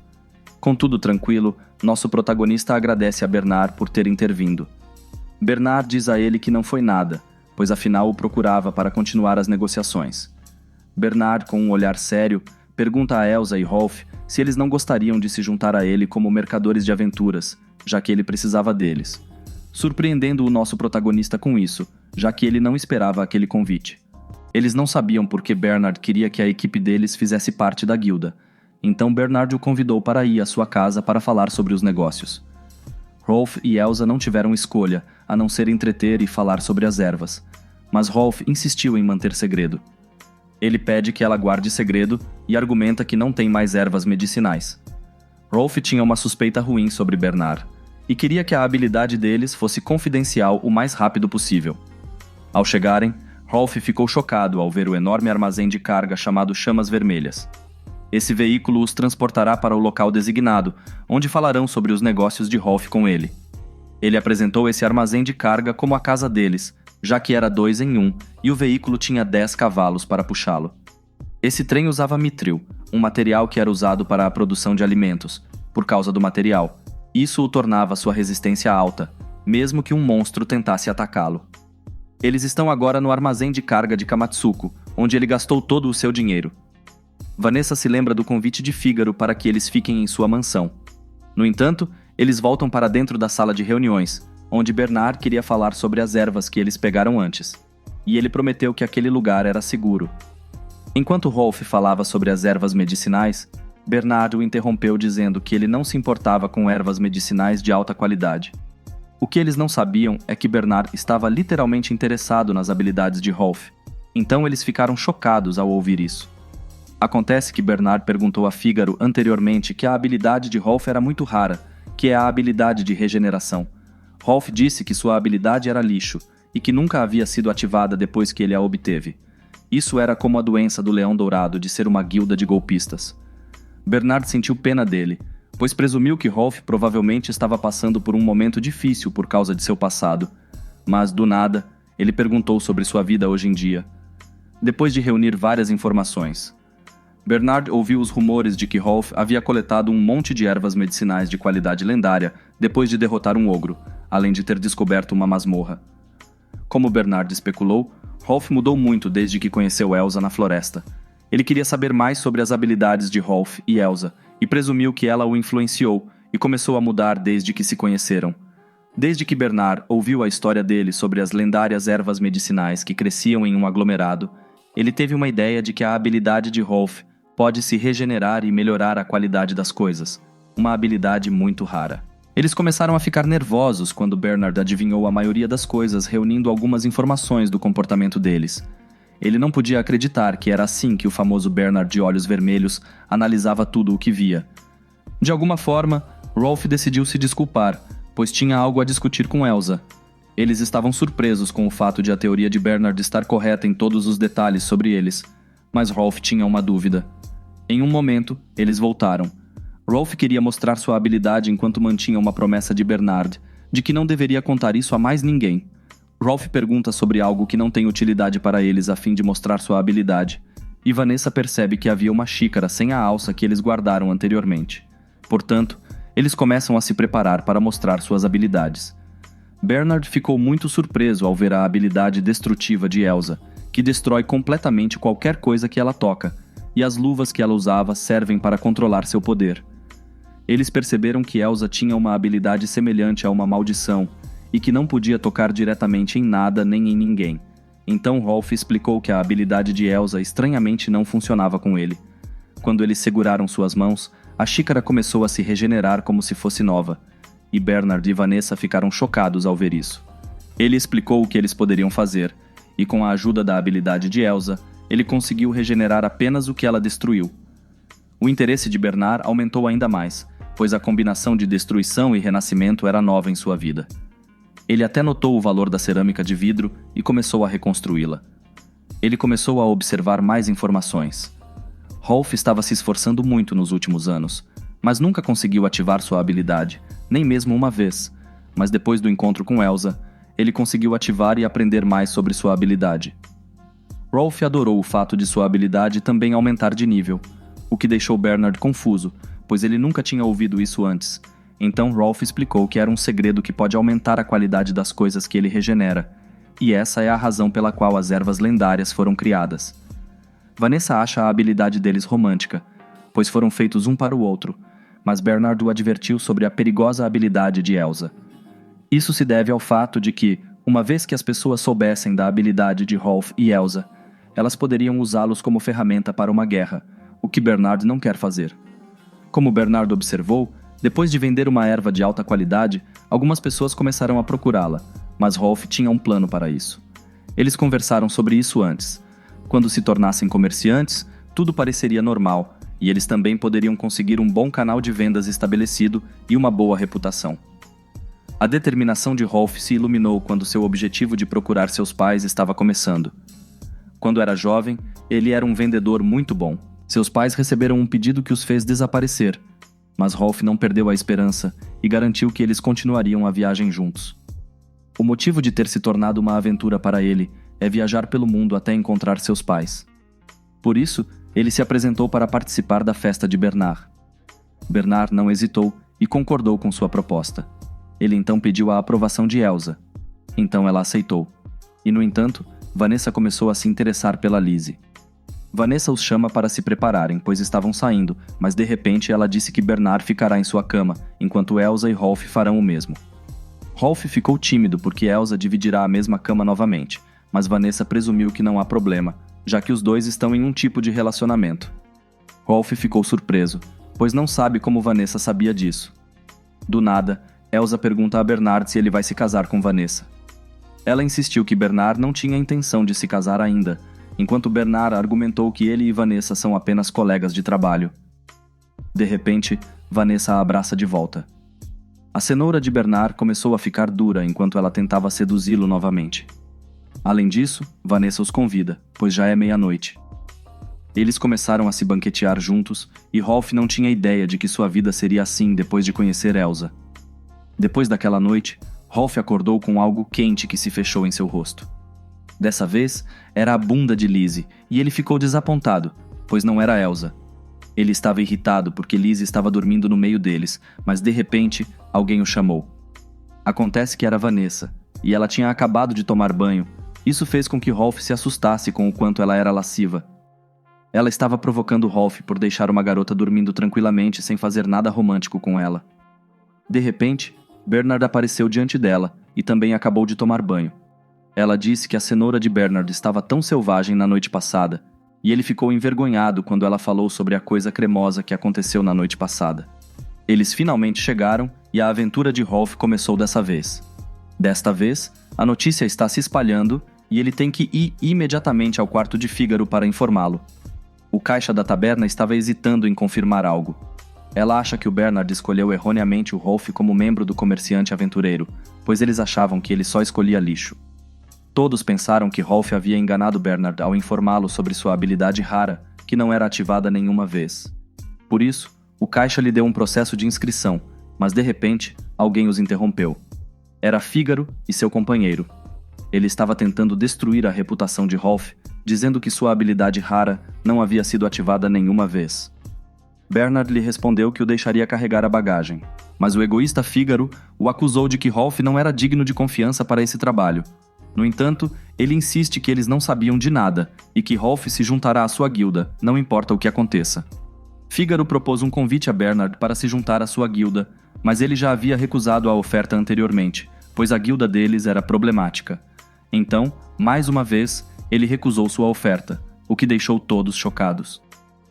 Contudo tranquilo, nosso protagonista agradece a Bernard por ter intervindo. Bernard diz a ele que não foi nada, pois afinal o procurava para continuar as negociações. Bernard, com um olhar sério, pergunta a Elsa e Rolf se eles não gostariam de se juntar a ele como mercadores de aventuras, já que ele precisava deles, surpreendendo o nosso protagonista com isso, já que ele não esperava aquele convite. Eles não sabiam por que Bernard queria que a equipe deles fizesse parte da guilda, então Bernard o convidou para ir à sua casa para falar sobre os negócios. Rolf e Elsa não tiveram escolha, a não ser entreter e falar sobre as ervas, mas Rolf insistiu em manter segredo. Ele pede que ela guarde segredo e argumenta que não tem mais ervas medicinais. Rolf tinha uma suspeita ruim sobre Bernard e queria que a habilidade deles fosse confidencial o mais rápido possível. Ao chegarem, Rolf ficou chocado ao ver o enorme armazém de carga chamado Chamas Vermelhas. Esse veículo os transportará para o local designado, onde falarão sobre os negócios de Rolf com ele. Ele apresentou esse armazém de carga como a casa deles, já que era 2 em 1 e o veículo tinha 10 cavalos para puxá-lo. Esse trem usava mitril, um material que era usado para a produção de alimentos. Por causa do material, isso o tornava sua resistência alta, mesmo que um monstro tentasse atacá-lo. Eles estão agora no armazém de carga de Kamatsuko, onde ele gastou todo o seu dinheiro. Vanessa se lembra do convite de Fígaro para que eles fiquem em sua mansão. No entanto, eles voltam para dentro da sala de reuniões, onde Bernard queria falar sobre as ervas que eles pegaram antes, e ele prometeu que aquele lugar era seguro. Enquanto Rolf falava sobre as ervas medicinais, Bernard o interrompeu dizendo que ele não se importava com ervas medicinais de alta qualidade. O que eles não sabiam é que Bernard estava literalmente interessado nas habilidades de Rolf, então eles ficaram chocados ao ouvir isso. Acontece que Bernard perguntou a Fígaro anteriormente que a habilidade de Rolf era muito rara, que é a habilidade de regeneração. Rolf disse que sua habilidade era lixo e que nunca havia sido ativada depois que ele a obteve. Isso era como a doença do Leão Dourado de ser uma guilda de golpistas. Bernard sentiu pena dele, pois presumiu que Rolf provavelmente estava passando por um momento difícil por causa de seu passado, mas, do nada, ele perguntou sobre sua vida hoje em dia. Depois de reunir várias informações, Bernard ouviu os rumores de que Rolf havia coletado um monte de ervas medicinais de qualidade lendária depois de derrotar um ogro, além de ter descoberto uma masmorra. Como Bernard especulou, Rolf mudou muito desde que conheceu Elsa na floresta. Ele queria saber mais sobre as habilidades de Rolf e Elsa, e presumiu que ela o influenciou e começou a mudar desde que se conheceram. Desde que Bernard ouviu a história dele sobre as lendárias ervas medicinais que cresciam em um aglomerado, ele teve uma ideia de que a habilidade de Rolf pode se regenerar e melhorar a qualidade das coisas, uma habilidade muito rara. Eles começaram a ficar nervosos quando Bernard adivinhou a maioria das coisas, reunindo algumas informações do comportamento deles. Ele não podia acreditar que era assim que o famoso Bernard de olhos vermelhos analisava tudo o que via. De alguma forma, Rolf decidiu se desculpar, pois tinha algo a discutir com Elsa. Eles estavam surpresos com o fato de a teoria de Bernard estar correta em todos os detalhes sobre eles, mas Rolf tinha uma dúvida. Em um momento, eles voltaram. Rolf queria mostrar sua habilidade enquanto mantinha uma promessa de Bernard, de que não deveria contar isso a mais ninguém. Rolf pergunta sobre algo que não tem utilidade para eles a fim de mostrar sua habilidade, e Vanessa percebe que havia uma xícara sem a alça que eles guardaram anteriormente. Portanto, eles começam a se preparar para mostrar suas habilidades. Bernard ficou muito surpreso ao ver a habilidade destrutiva de Elsa, que destrói completamente qualquer coisa que ela toca, e as luvas que ela usava servem para controlar seu poder. Eles perceberam que Elsa tinha uma habilidade semelhante a uma maldição, e que não podia tocar diretamente em nada nem em ninguém. Então Rolf explicou que a habilidade de Elsa estranhamente não funcionava com ele. Quando eles seguraram suas mãos, a xícara começou a se regenerar como se fosse nova, e Bernard e Vanessa ficaram chocados ao ver isso. Ele explicou o que eles poderiam fazer, e com a ajuda da habilidade de Elsa, ele conseguiu regenerar apenas o que ela destruiu. O interesse de Bernard aumentou ainda mais, pois a combinação de destruição e renascimento era nova em sua vida. Ele até notou o valor da cerâmica de vidro e começou a reconstruí-la. Ele começou a observar mais informações. Rolf estava se esforçando muito nos últimos anos, mas nunca conseguiu ativar sua habilidade, nem mesmo uma vez. Mas depois do encontro com Elsa, ele conseguiu ativar e aprender mais sobre sua habilidade. Rolf adorou o fato de sua habilidade também aumentar de nível, o que deixou Bernard confuso, pois ele nunca tinha ouvido isso antes. Então Rolf explicou que era um segredo que pode aumentar a qualidade das coisas que ele regenera, e essa é a razão pela qual as ervas lendárias foram criadas. Vanessa acha a habilidade deles romântica, pois foram feitos um para o outro, mas Bernard o advertiu sobre a perigosa habilidade de Elsa. Isso se deve ao fato de que, uma vez que as pessoas soubessem da habilidade de Rolf e Elsa, elas poderiam usá-los como ferramenta para uma guerra, o que Bernard não quer fazer. Como Bernard observou, depois de vender uma erva de alta qualidade, algumas pessoas começaram a procurá-la, mas Rolf tinha um plano para isso. Eles conversaram sobre isso antes. Quando se tornassem comerciantes, tudo pareceria normal, e eles também poderiam conseguir um bom canal de vendas estabelecido e uma boa reputação. A determinação de Rolf se iluminou quando seu objetivo de procurar seus pais estava começando. Quando era jovem, ele era um vendedor muito bom. Seus pais receberam um pedido que os fez desaparecer, mas Rolf não perdeu a esperança e garantiu que eles continuariam a viagem juntos. O motivo de ter se tornado uma aventura para ele é viajar pelo mundo até encontrar seus pais. Por isso, ele se apresentou para participar da festa de Bernard. Bernard não hesitou e concordou com sua proposta. Ele então pediu a aprovação de Elsa. Então ela aceitou. E, no entanto, Vanessa começou a se interessar pela Lizzie. Vanessa os chama para se prepararem, pois estavam saindo, mas de repente ela disse que Bernard ficará em sua cama, enquanto Elsa e Rolf farão o mesmo. Rolf ficou tímido porque Elsa dividirá a mesma cama novamente, mas Vanessa presumiu que não há problema, já que os dois estão em um tipo de relacionamento. Rolf ficou surpreso, pois não sabe como Vanessa sabia disso. Do nada, Elsa pergunta a Bernard se ele vai se casar com Vanessa. Ela insistiu que Bernard não tinha intenção de se casar ainda, enquanto Bernard argumentou que ele e Vanessa são apenas colegas de trabalho. De repente, Vanessa a abraça de volta. A cenoura de Bernard começou a ficar dura enquanto ela tentava seduzi-lo novamente. Além disso, Vanessa os convida, pois já é meia-noite. Eles começaram a se banquetear juntos e Rolf não tinha ideia de que sua vida seria assim depois de conhecer Elsa. Depois daquela noite, Rolf acordou com algo quente que se fechou em seu rosto. Dessa vez, era a bunda de Lizzie, e ele ficou desapontado, pois não era Elsa. Ele estava irritado porque Liz estava dormindo no meio deles, mas de repente, alguém o chamou. Acontece que era Vanessa, e ela tinha acabado de tomar banho. Isso fez com que Rolf se assustasse com o quanto ela era lasciva. Ela estava provocando Rolf por deixar uma garota dormindo tranquilamente sem fazer nada romântico com ela. De repente, Bernard apareceu diante dela e também acabou de tomar banho. Ela disse que a cenoura de Bernard estava tão selvagem na noite passada, e ele ficou envergonhado quando ela falou sobre a coisa cremosa que aconteceu na noite passada. Eles finalmente chegaram e a aventura de Rolf começou dessa vez. Desta vez, a notícia está se espalhando e ele tem que ir imediatamente ao quarto de Fígaro para informá-lo. O caixa da taberna estava hesitando em confirmar algo. Ela acha que o Bernard escolheu erroneamente o Rolf como membro do comerciante aventureiro, pois eles achavam que ele só escolhia lixo. Todos pensaram que Rolf havia enganado Bernard ao informá-lo sobre sua habilidade rara, que não era ativada nenhuma vez. Por isso, o caixa lhe deu um processo de inscrição, mas de repente, alguém os interrompeu. Era Fígaro e seu companheiro. Ele estava tentando destruir a reputação de Rolf, dizendo que sua habilidade rara não havia sido ativada nenhuma vez. Bernard lhe respondeu que o deixaria carregar a bagagem, mas o egoísta Fígaro o acusou de que Rolf não era digno de confiança para esse trabalho. No entanto, ele insiste que eles não sabiam de nada e que Rolf se juntará à sua guilda, não importa o que aconteça. Fígaro propôs um convite a Bernard para se juntar à sua guilda, mas ele já havia recusado a oferta anteriormente, pois a guilda deles era problemática. Então, mais uma vez, ele recusou sua oferta, o que deixou todos chocados.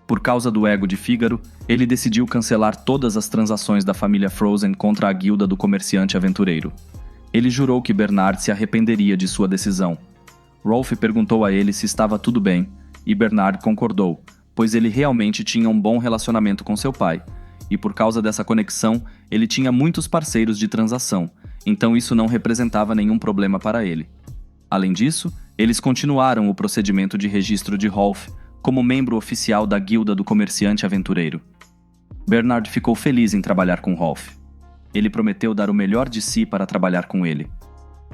Por causa do ego de Fígaro, ele decidiu cancelar todas as transações da família Frozen contra a guilda do comerciante aventureiro. Ele jurou que Bernard se arrependeria de sua decisão. Rolf perguntou a ele se estava tudo bem, e Bernard concordou, pois ele realmente tinha um bom relacionamento com seu pai, e por causa dessa conexão, ele tinha muitos parceiros de transação, então isso não representava nenhum problema para ele. Além disso, eles continuaram o procedimento de registro de Rolf como membro oficial da guilda do comerciante aventureiro. Bernard ficou feliz em trabalhar com Rolf. Ele prometeu dar o melhor de si para trabalhar com ele.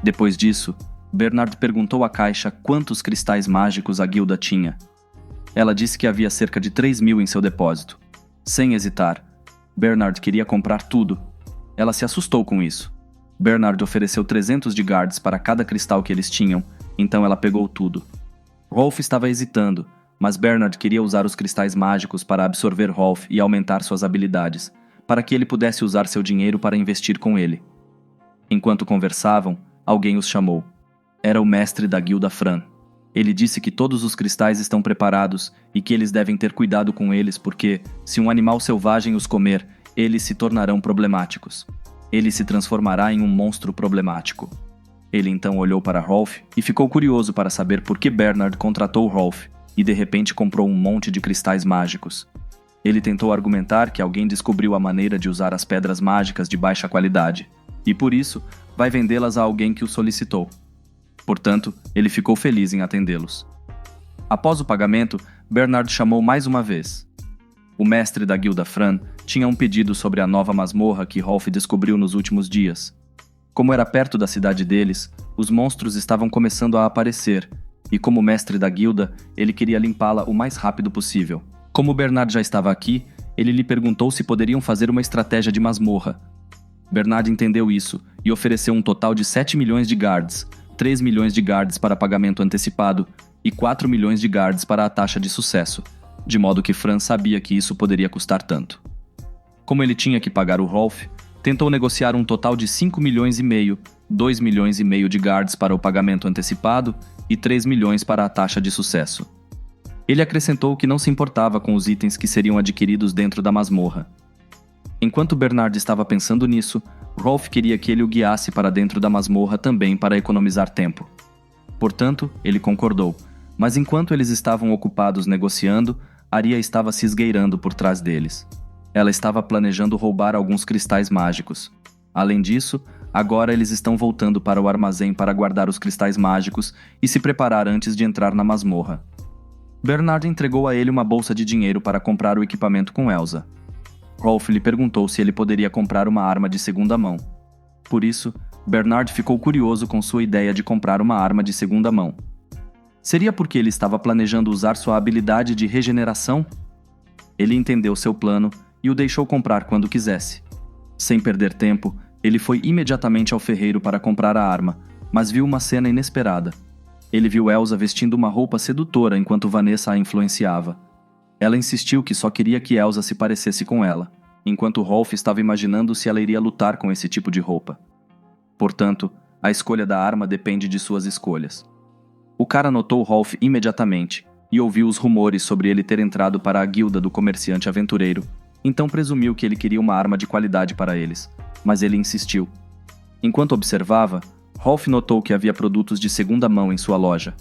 Depois disso, Bernard perguntou à caixa quantos cristais mágicos a guilda tinha. Ela disse que havia cerca de 3.000 em seu depósito. Sem hesitar, Bernard queria comprar tudo. Ela se assustou com isso. Bernard ofereceu 300 de guards para cada cristal que eles tinham, então ela pegou tudo. Rolf estava hesitando, mas Bernard queria usar os cristais mágicos para absorver Rolf e aumentar suas habilidades, para que ele pudesse usar seu dinheiro para investir com ele. Enquanto conversavam, alguém os chamou. Era o mestre da guilda Fran. Ele disse que todos os cristais estão preparados e que eles devem ter cuidado com eles porque, se um animal selvagem os comer, eles se tornarão problemáticos. Ele se transformará em um monstro problemático. Ele então olhou para Rolf e ficou curioso para saber por que Bernard contratou Rolf e de repente comprou um monte de cristais mágicos. Ele tentou argumentar que alguém descobriu a maneira de usar as pedras mágicas de baixa qualidade, e por isso vai vendê-las a alguém que o solicitou. Portanto, ele ficou feliz em atendê-los. Após o pagamento, Bernard chamou mais uma vez. O mestre da guilda Fran tinha um pedido sobre a nova masmorra que Rolf descobriu nos últimos dias. Como era perto da cidade deles, os monstros estavam começando a aparecer, e como mestre da guilda, ele queria limpá-la o mais rápido possível. Como Bernard já estava aqui, ele lhe perguntou se poderiam fazer uma estratégia de masmorra. Bernard entendeu isso e ofereceu um total de 7 milhões de guards, 3 milhões de guards para pagamento antecipado e 4 milhões de guards para a taxa de sucesso, de modo que Fran sabia que isso poderia custar tanto. Como ele tinha que pagar o Rolf, tentou negociar um total de 5 milhões e meio, 2 milhões e meio de guards para o pagamento antecipado e 3 milhões para a taxa de sucesso. Ele acrescentou que não se importava com os itens que seriam adquiridos dentro da masmorra. Enquanto Bernard estava pensando nisso, Rolf queria que ele o guiasse para dentro da masmorra também para economizar tempo. Portanto, ele concordou, mas enquanto eles estavam ocupados negociando, Aria estava se esgueirando por trás deles. Ela estava planejando roubar alguns cristais mágicos. Além disso, agora eles estão voltando para o armazém para guardar os cristais mágicos e se preparar antes de entrar na masmorra. Bernard entregou a ele uma bolsa de dinheiro para comprar o equipamento com Elsa. Rolf lhe perguntou se ele poderia comprar uma arma de segunda mão. Por isso, Bernard ficou curioso com sua ideia de comprar uma arma de segunda mão. Seria porque ele estava planejando usar sua habilidade de regeneração? Ele entendeu seu plano e o deixou comprar quando quisesse. Sem perder tempo, ele foi imediatamente ao ferreiro para comprar a arma, mas viu uma cena inesperada. Ele viu Elsa vestindo uma roupa sedutora enquanto Vanessa a influenciava. Ela insistiu que só queria que Elsa se parecesse com ela, enquanto Rolf estava imaginando se ela iria lutar com esse tipo de roupa. Portanto, a escolha da arma depende de suas escolhas. O cara notou Rolf imediatamente e ouviu os rumores sobre ele ter entrado para a guilda do comerciante aventureiro, então presumiu que ele queria uma arma de qualidade para eles, mas ele insistiu. Enquanto observava, Rolf notou que havia produtos de segunda mão em sua loja.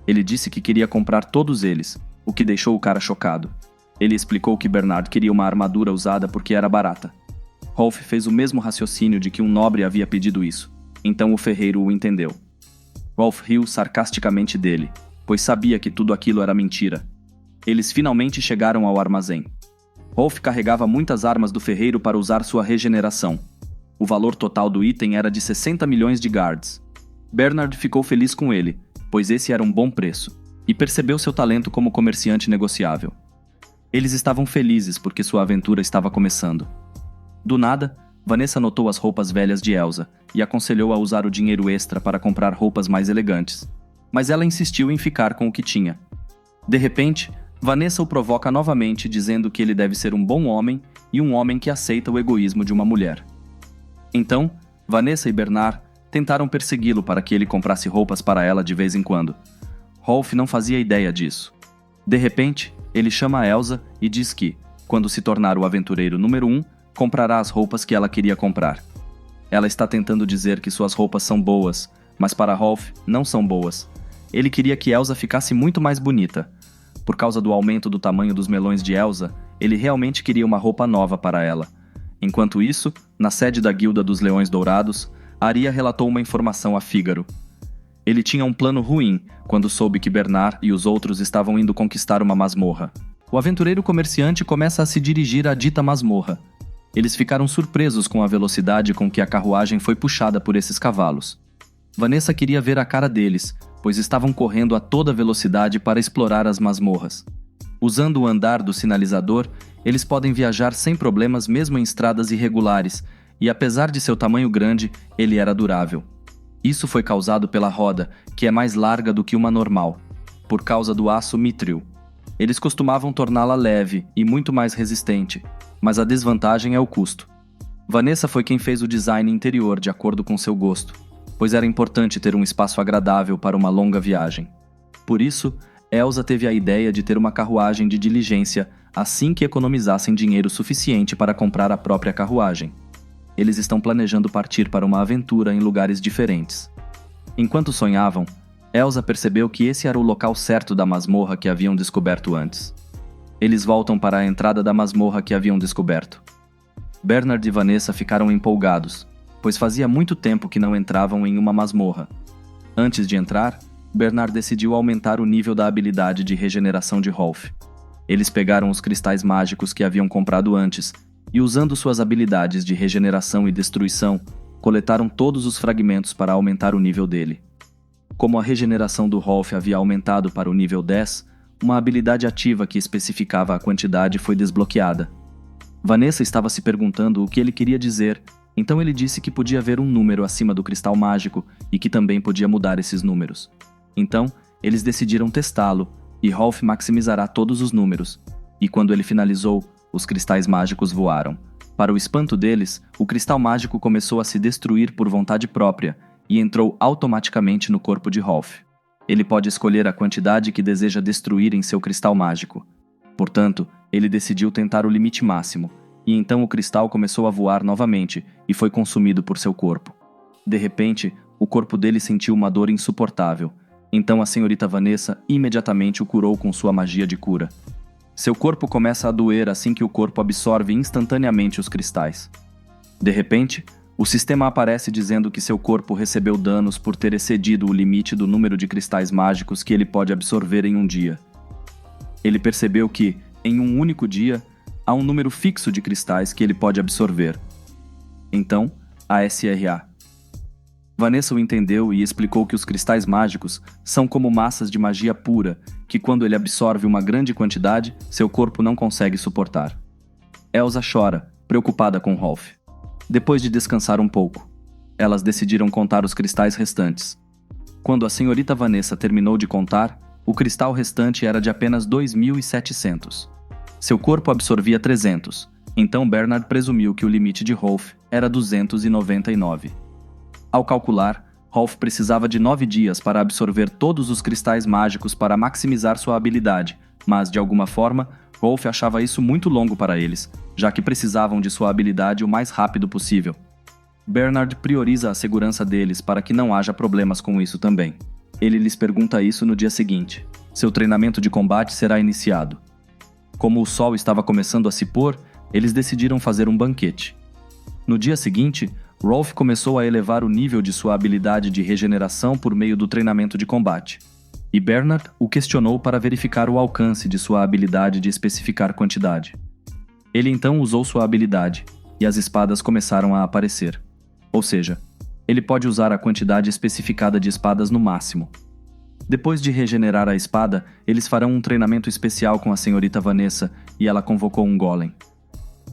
Ele disse que queria comprar todos eles, o que deixou o cara chocado. Ele explicou que Bernard queria uma armadura usada porque era barata. Rolf fez o mesmo raciocínio de que um nobre havia pedido isso, então o ferreiro o entendeu. Rolf riu sarcasticamente dele, pois sabia que tudo aquilo era mentira. Eles finalmente chegaram ao armazém. Rolf carregava muitas armas do ferreiro para usar sua regeneração. O valor total do item era de 60 milhões de guards. Bernard ficou feliz com ele, pois esse era um bom preço, e percebeu seu talento como comerciante negociável. Eles estavam felizes porque sua aventura estava começando. Do nada, Vanessa notou as roupas velhas de Elsa e aconselhou a usar o dinheiro extra para comprar roupas mais elegantes. Mas ela insistiu em ficar com o que tinha. De repente, Vanessa o provoca novamente dizendo que ele deve ser um bom homem e um homem que aceita o egoísmo de uma mulher. Então, Vanessa e Bernard tentaram persegui-lo para que ele comprasse roupas para ela de vez em quando. Rolf não fazia ideia disso. De repente, ele chama a Elsa e diz que, quando se tornar o aventureiro número 1, comprará as roupas que ela queria comprar. Ela está tentando dizer que suas roupas são boas, mas para Rolf não são boas. Ele queria que Elsa ficasse muito mais bonita. Por causa do aumento do tamanho dos melões de Elsa, ele realmente queria uma roupa nova para ela. Enquanto isso, na sede da Guilda dos Leões Dourados, Aria relatou uma informação a Fígaro. Ele tinha um plano ruim quando soube que Bernard e os outros estavam indo conquistar uma masmorra. O aventureiro comerciante começa a se dirigir à dita masmorra. Eles ficaram surpresos com a velocidade com que a carruagem foi puxada por esses cavalos. Vanessa queria ver a cara deles, pois estavam correndo a toda velocidade para explorar as masmorras. Usando o andar do sinalizador, eles podem viajar sem problemas mesmo em estradas irregulares, e apesar de seu tamanho grande, ele era durável. Isso foi causado pela roda, que é mais larga do que uma normal, por causa do aço mítril. Eles costumavam torná-la leve e muito mais resistente, mas a desvantagem é o custo. Vanessa foi quem fez o design interior de acordo com seu gosto, pois era importante ter um espaço agradável para uma longa viagem. Por isso, Elsa teve a ideia de ter uma carruagem de diligência assim que economizassem dinheiro suficiente para comprar a própria carruagem. Eles estão planejando partir para uma aventura em lugares diferentes. Enquanto sonhavam, Elsa percebeu que esse era o local certo da masmorra que haviam descoberto antes. Eles voltam para a entrada da masmorra que haviam descoberto. Bernard e Vanessa ficaram empolgados, pois fazia muito tempo que não entravam em uma masmorra. Antes de entrar, Bernard decidiu aumentar o nível da habilidade de regeneração de Rolf. Eles pegaram os cristais mágicos que haviam comprado antes e, usando suas habilidades de regeneração e destruição, coletaram todos os fragmentos para aumentar o nível dele. Como a regeneração do Rolf havia aumentado para o nível 10, uma habilidade ativa que especificava a quantidade foi desbloqueada. Vanessa estava se perguntando o que ele queria dizer, então ele disse que podia ver um número acima do cristal mágico e que também podia mudar esses números. Então, eles decidiram testá-lo, e Rolf maximizará todos os números. E quando ele finalizou, os cristais mágicos voaram. Para o espanto deles, o cristal mágico começou a se destruir por vontade própria e entrou automaticamente no corpo de Rolf. Ele pode escolher a quantidade que deseja destruir em seu cristal mágico. Portanto, ele decidiu tentar o limite máximo, e então o cristal começou a voar novamente e foi consumido por seu corpo. De repente, o corpo dele sentiu uma dor insuportável. Então a senhorita Vanessa imediatamente o curou com sua magia de cura. Seu corpo começa a doer assim que o corpo absorve instantaneamente os cristais. De repente, o sistema aparece dizendo que seu corpo recebeu danos por ter excedido o limite do número de cristais mágicos que ele pode absorver em um dia. Ele percebeu que, em um único dia, há um número fixo de cristais que ele pode absorver. Então, a SRA. Vanessa o entendeu e explicou que os cristais mágicos são como massas de magia pura, que quando ele absorve uma grande quantidade, seu corpo não consegue suportar. Elsa chora, preocupada com Rolf. Depois de descansar um pouco, elas decidiram contar os cristais restantes. Quando a senhorita Vanessa terminou de contar, o cristal restante era de apenas 2.700. Seu corpo absorvia 300, então Bernard presumiu que o limite de Rolf era 299. Ao calcular, Rolf precisava de 9 dias para absorver todos os cristais mágicos para maximizar sua habilidade, mas, de alguma forma, Rolf achava isso muito longo para eles, já que precisavam de sua habilidade o mais rápido possível. Bernard prioriza a segurança deles para que não haja problemas com isso também. Ele lhes pergunta isso no dia seguinte. Seu treinamento de combate será iniciado. Como o sol estava começando a se pôr, eles decidiram fazer um banquete. No dia seguinte, Rolf começou a elevar o nível de sua habilidade de regeneração por meio do treinamento de combate. E Bernard o questionou para verificar o alcance de sua habilidade de especificar quantidade. Ele então usou sua habilidade, e as espadas começaram a aparecer. Ou seja, ele pode usar a quantidade especificada de espadas no máximo. Depois de regenerar a espada, eles farão um treinamento especial com a senhorita Vanessa e ela convocou um golem.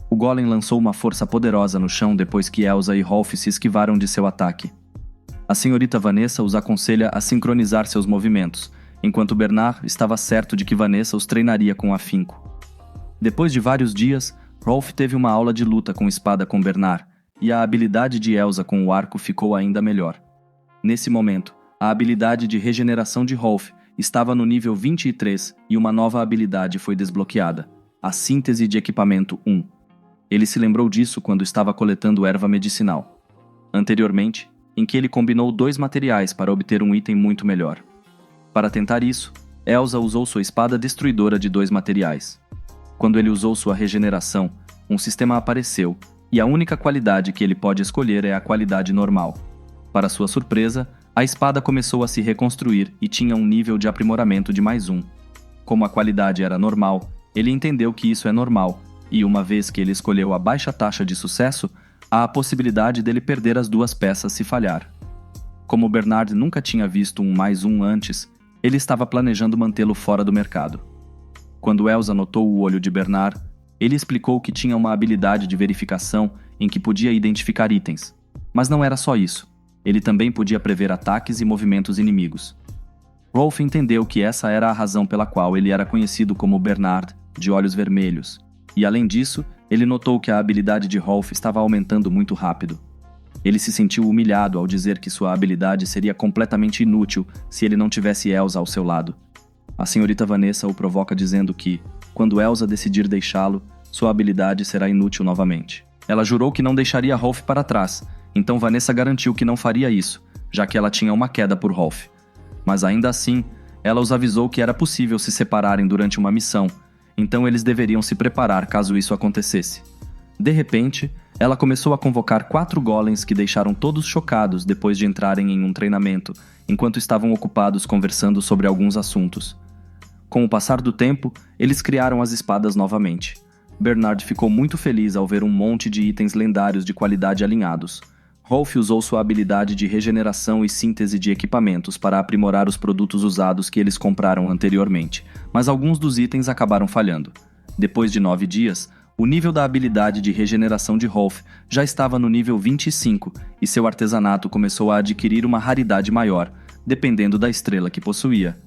O golem lançou uma força poderosa no chão depois que Elsa e Rolf se esquivaram de seu ataque. A senhorita Vanessa os aconselha a sincronizar seus movimentos, enquanto Bernard estava certo de que Vanessa os treinaria com afinco. Depois de vários dias, Rolf teve uma aula de luta com espada com Bernard, e a habilidade de Elsa com o arco ficou ainda melhor. Nesse momento, a habilidade de regeneração de Rolf estava no nível 23 e uma nova habilidade foi desbloqueada, a síntese de equipamento 1. Ele se lembrou disso quando estava coletando erva medicinal. Anteriormente, em que ele combinou 2 materiais para obter um item muito melhor. Para tentar isso, Elsa usou sua espada destruidora de 2 materiais. Quando ele usou sua regeneração, um sistema apareceu, e a única qualidade que ele pode escolher é a qualidade normal. Para sua surpresa, a espada começou a se reconstruir e tinha um nível de aprimoramento de +1. Como a qualidade era normal, ele entendeu que isso é normal, e uma vez que ele escolheu a baixa taxa de sucesso, há a possibilidade dele perder as 2 peças se falhar. Como Bernard nunca tinha visto um +1 antes, ele estava planejando mantê-lo fora do mercado. Quando Elsa notou o olho de Bernard, ele explicou que tinha uma habilidade de verificação em que podia identificar itens. Mas não era só isso. Ele também podia prever ataques e movimentos inimigos. Rolf entendeu que essa era a razão pela qual ele era conhecido como Bernard, de olhos vermelhos. E além disso, ele notou que a habilidade de Rolf estava aumentando muito rápido. Ele se sentiu humilhado ao dizer que sua habilidade seria completamente inútil se ele não tivesse Elsa ao seu lado. A senhorita Vanessa o provoca dizendo que, quando Elsa decidir deixá-lo, sua habilidade será inútil novamente. Ela jurou que não deixaria Rolf para trás, então Vanessa garantiu que não faria isso, já que ela tinha uma queda por Rolf. Mas ainda assim, ela os avisou que era possível se separarem durante uma missão, então eles deveriam se preparar caso isso acontecesse. De repente, ela começou a convocar 4 golems que deixaram todos chocados depois de entrarem em um treinamento, enquanto estavam ocupados conversando sobre alguns assuntos. Com o passar do tempo, eles criaram as espadas novamente. Bernard ficou muito feliz ao ver um monte de itens lendários de qualidade alinhados. Rolf usou sua habilidade de regeneração e síntese de equipamentos para aprimorar os produtos usados que eles compraram anteriormente, mas alguns dos itens acabaram falhando. Depois de 9 dias, o nível da habilidade de regeneração de Rolf já estava no nível 25 e seu artesanato começou a adquirir uma raridade maior, dependendo da estrela que possuía.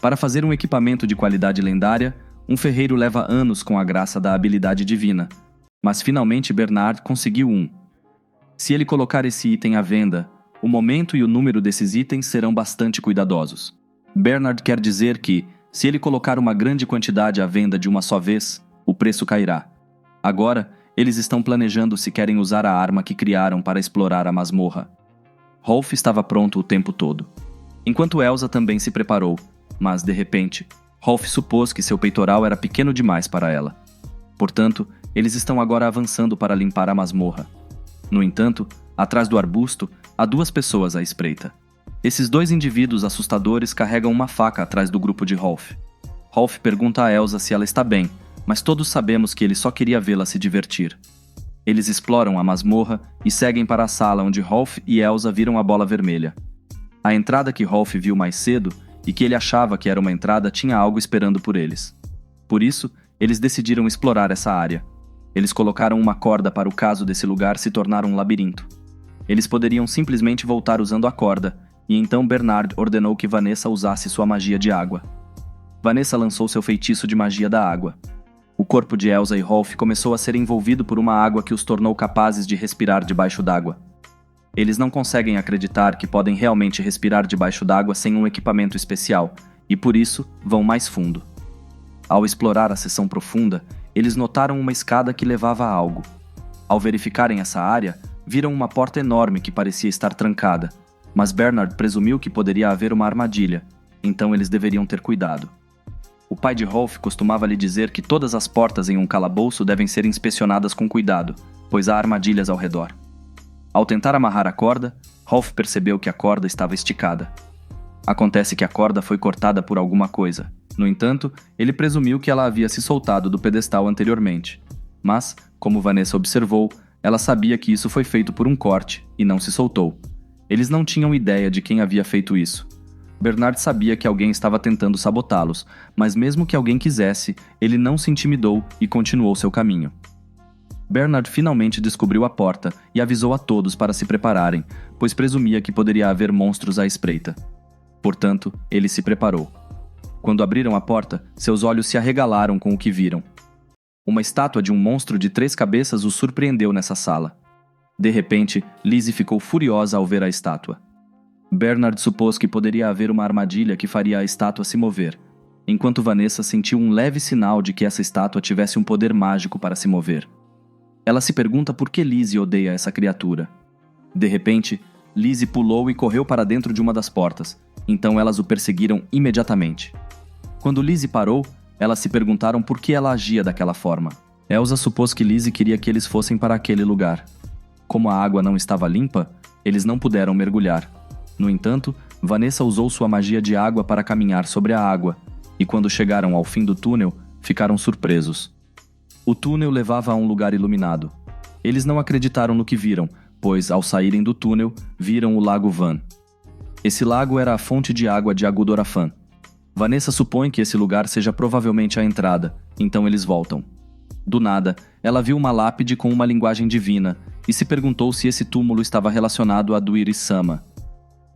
Para fazer um equipamento de qualidade lendária, um ferreiro leva anos com a graça da habilidade divina, mas finalmente Bernard conseguiu um. Se ele colocar esse item à venda, o momento e o número desses itens serão bastante cuidadosos. Bernard quer dizer que, se ele colocar uma grande quantidade à venda de uma só vez, o preço cairá. Agora, eles estão planejando se querem usar a arma que criaram para explorar a masmorra. Rolf estava pronto o tempo todo, enquanto Elsa também se preparou, mas, de repente, Rolf supôs que seu peitoral era pequeno demais para ela. Portanto, eles estão agora avançando para limpar a masmorra. No entanto, atrás do arbusto, há 2 pessoas à espreita. Esses 2 indivíduos assustadores carregam uma faca atrás do grupo de Rolf. Rolf pergunta a Elsa se ela está bem, mas todos sabemos que ele só queria vê-la se divertir. Eles exploram a masmorra e seguem para a sala onde Rolf e Elsa viram a bola vermelha. A entrada que Rolf viu mais cedo e que ele achava que era uma entrada tinha algo esperando por eles. Por isso, eles decidiram explorar essa área. Eles colocaram uma corda para o caso desse lugar se tornar um labirinto. Eles poderiam simplesmente voltar usando a corda, e então Bernard ordenou que Vanessa usasse sua magia de água. Vanessa lançou seu feitiço de magia da água. O corpo de Elsa e Rolf começou a ser envolvido por uma água que os tornou capazes de respirar debaixo d'água. Eles não conseguem acreditar que podem realmente respirar debaixo d'água sem um equipamento especial, e por isso vão mais fundo. Ao explorar a seção profunda, eles notaram uma escada que levava a algo. Ao verificarem essa área, viram uma porta enorme que parecia estar trancada, mas Bernard presumiu que poderia haver uma armadilha, então eles deveriam ter cuidado. O pai de Rolf costumava lhe dizer que todas as portas em um calabouço devem ser inspecionadas com cuidado, pois há armadilhas ao redor. Ao tentar amarrar a corda, Rolf percebeu que a corda estava esticada. Acontece que a corda foi cortada por alguma coisa. No entanto, ele presumiu que ela havia se soltado do pedestal anteriormente. Mas, como Vanessa observou, ela sabia que isso foi feito por um corte e não se soltou. Eles não tinham ideia de quem havia feito isso. Bernard sabia que alguém estava tentando sabotá-los, mas mesmo que alguém quisesse, ele não se intimidou e continuou seu caminho. Bernard finalmente descobriu a porta e avisou a todos para se prepararem, pois presumia que poderia haver monstros à espreita. Portanto, ele se preparou. Quando abriram a porta, seus olhos se arregalaram com o que viram. Uma estátua de um monstro de 3 cabeças os surpreendeu nessa sala. De repente, Lizzie ficou furiosa ao ver a estátua. Bernard supôs que poderia haver uma armadilha que faria a estátua se mover, enquanto Vanessa sentiu um leve sinal de que essa estátua tivesse um poder mágico para se mover. Ela se pergunta por que Lizzie odeia essa criatura. De repente, Lizzie pulou e correu para dentro de uma das portas, então elas o perseguiram imediatamente. Quando Lizzie parou, elas se perguntaram por que ela agia daquela forma. Elsa supôs que Lizzie queria que eles fossem para aquele lugar. Como a água não estava limpa, eles não puderam mergulhar. No entanto, Vanessa usou sua magia de água para caminhar sobre a água, e quando chegaram ao fim do túnel, ficaram surpresos. O túnel levava a um lugar iluminado. Eles não acreditaram no que viram, pois, ao saírem do túnel, viram o Lago Van. Esse lago era a fonte de água de Agudorafan. Vanessa supõe que esse lugar seja provavelmente a entrada, então eles voltam. Do nada, ela viu uma lápide com uma linguagem divina e se perguntou se esse túmulo estava relacionado a Duiris-sama.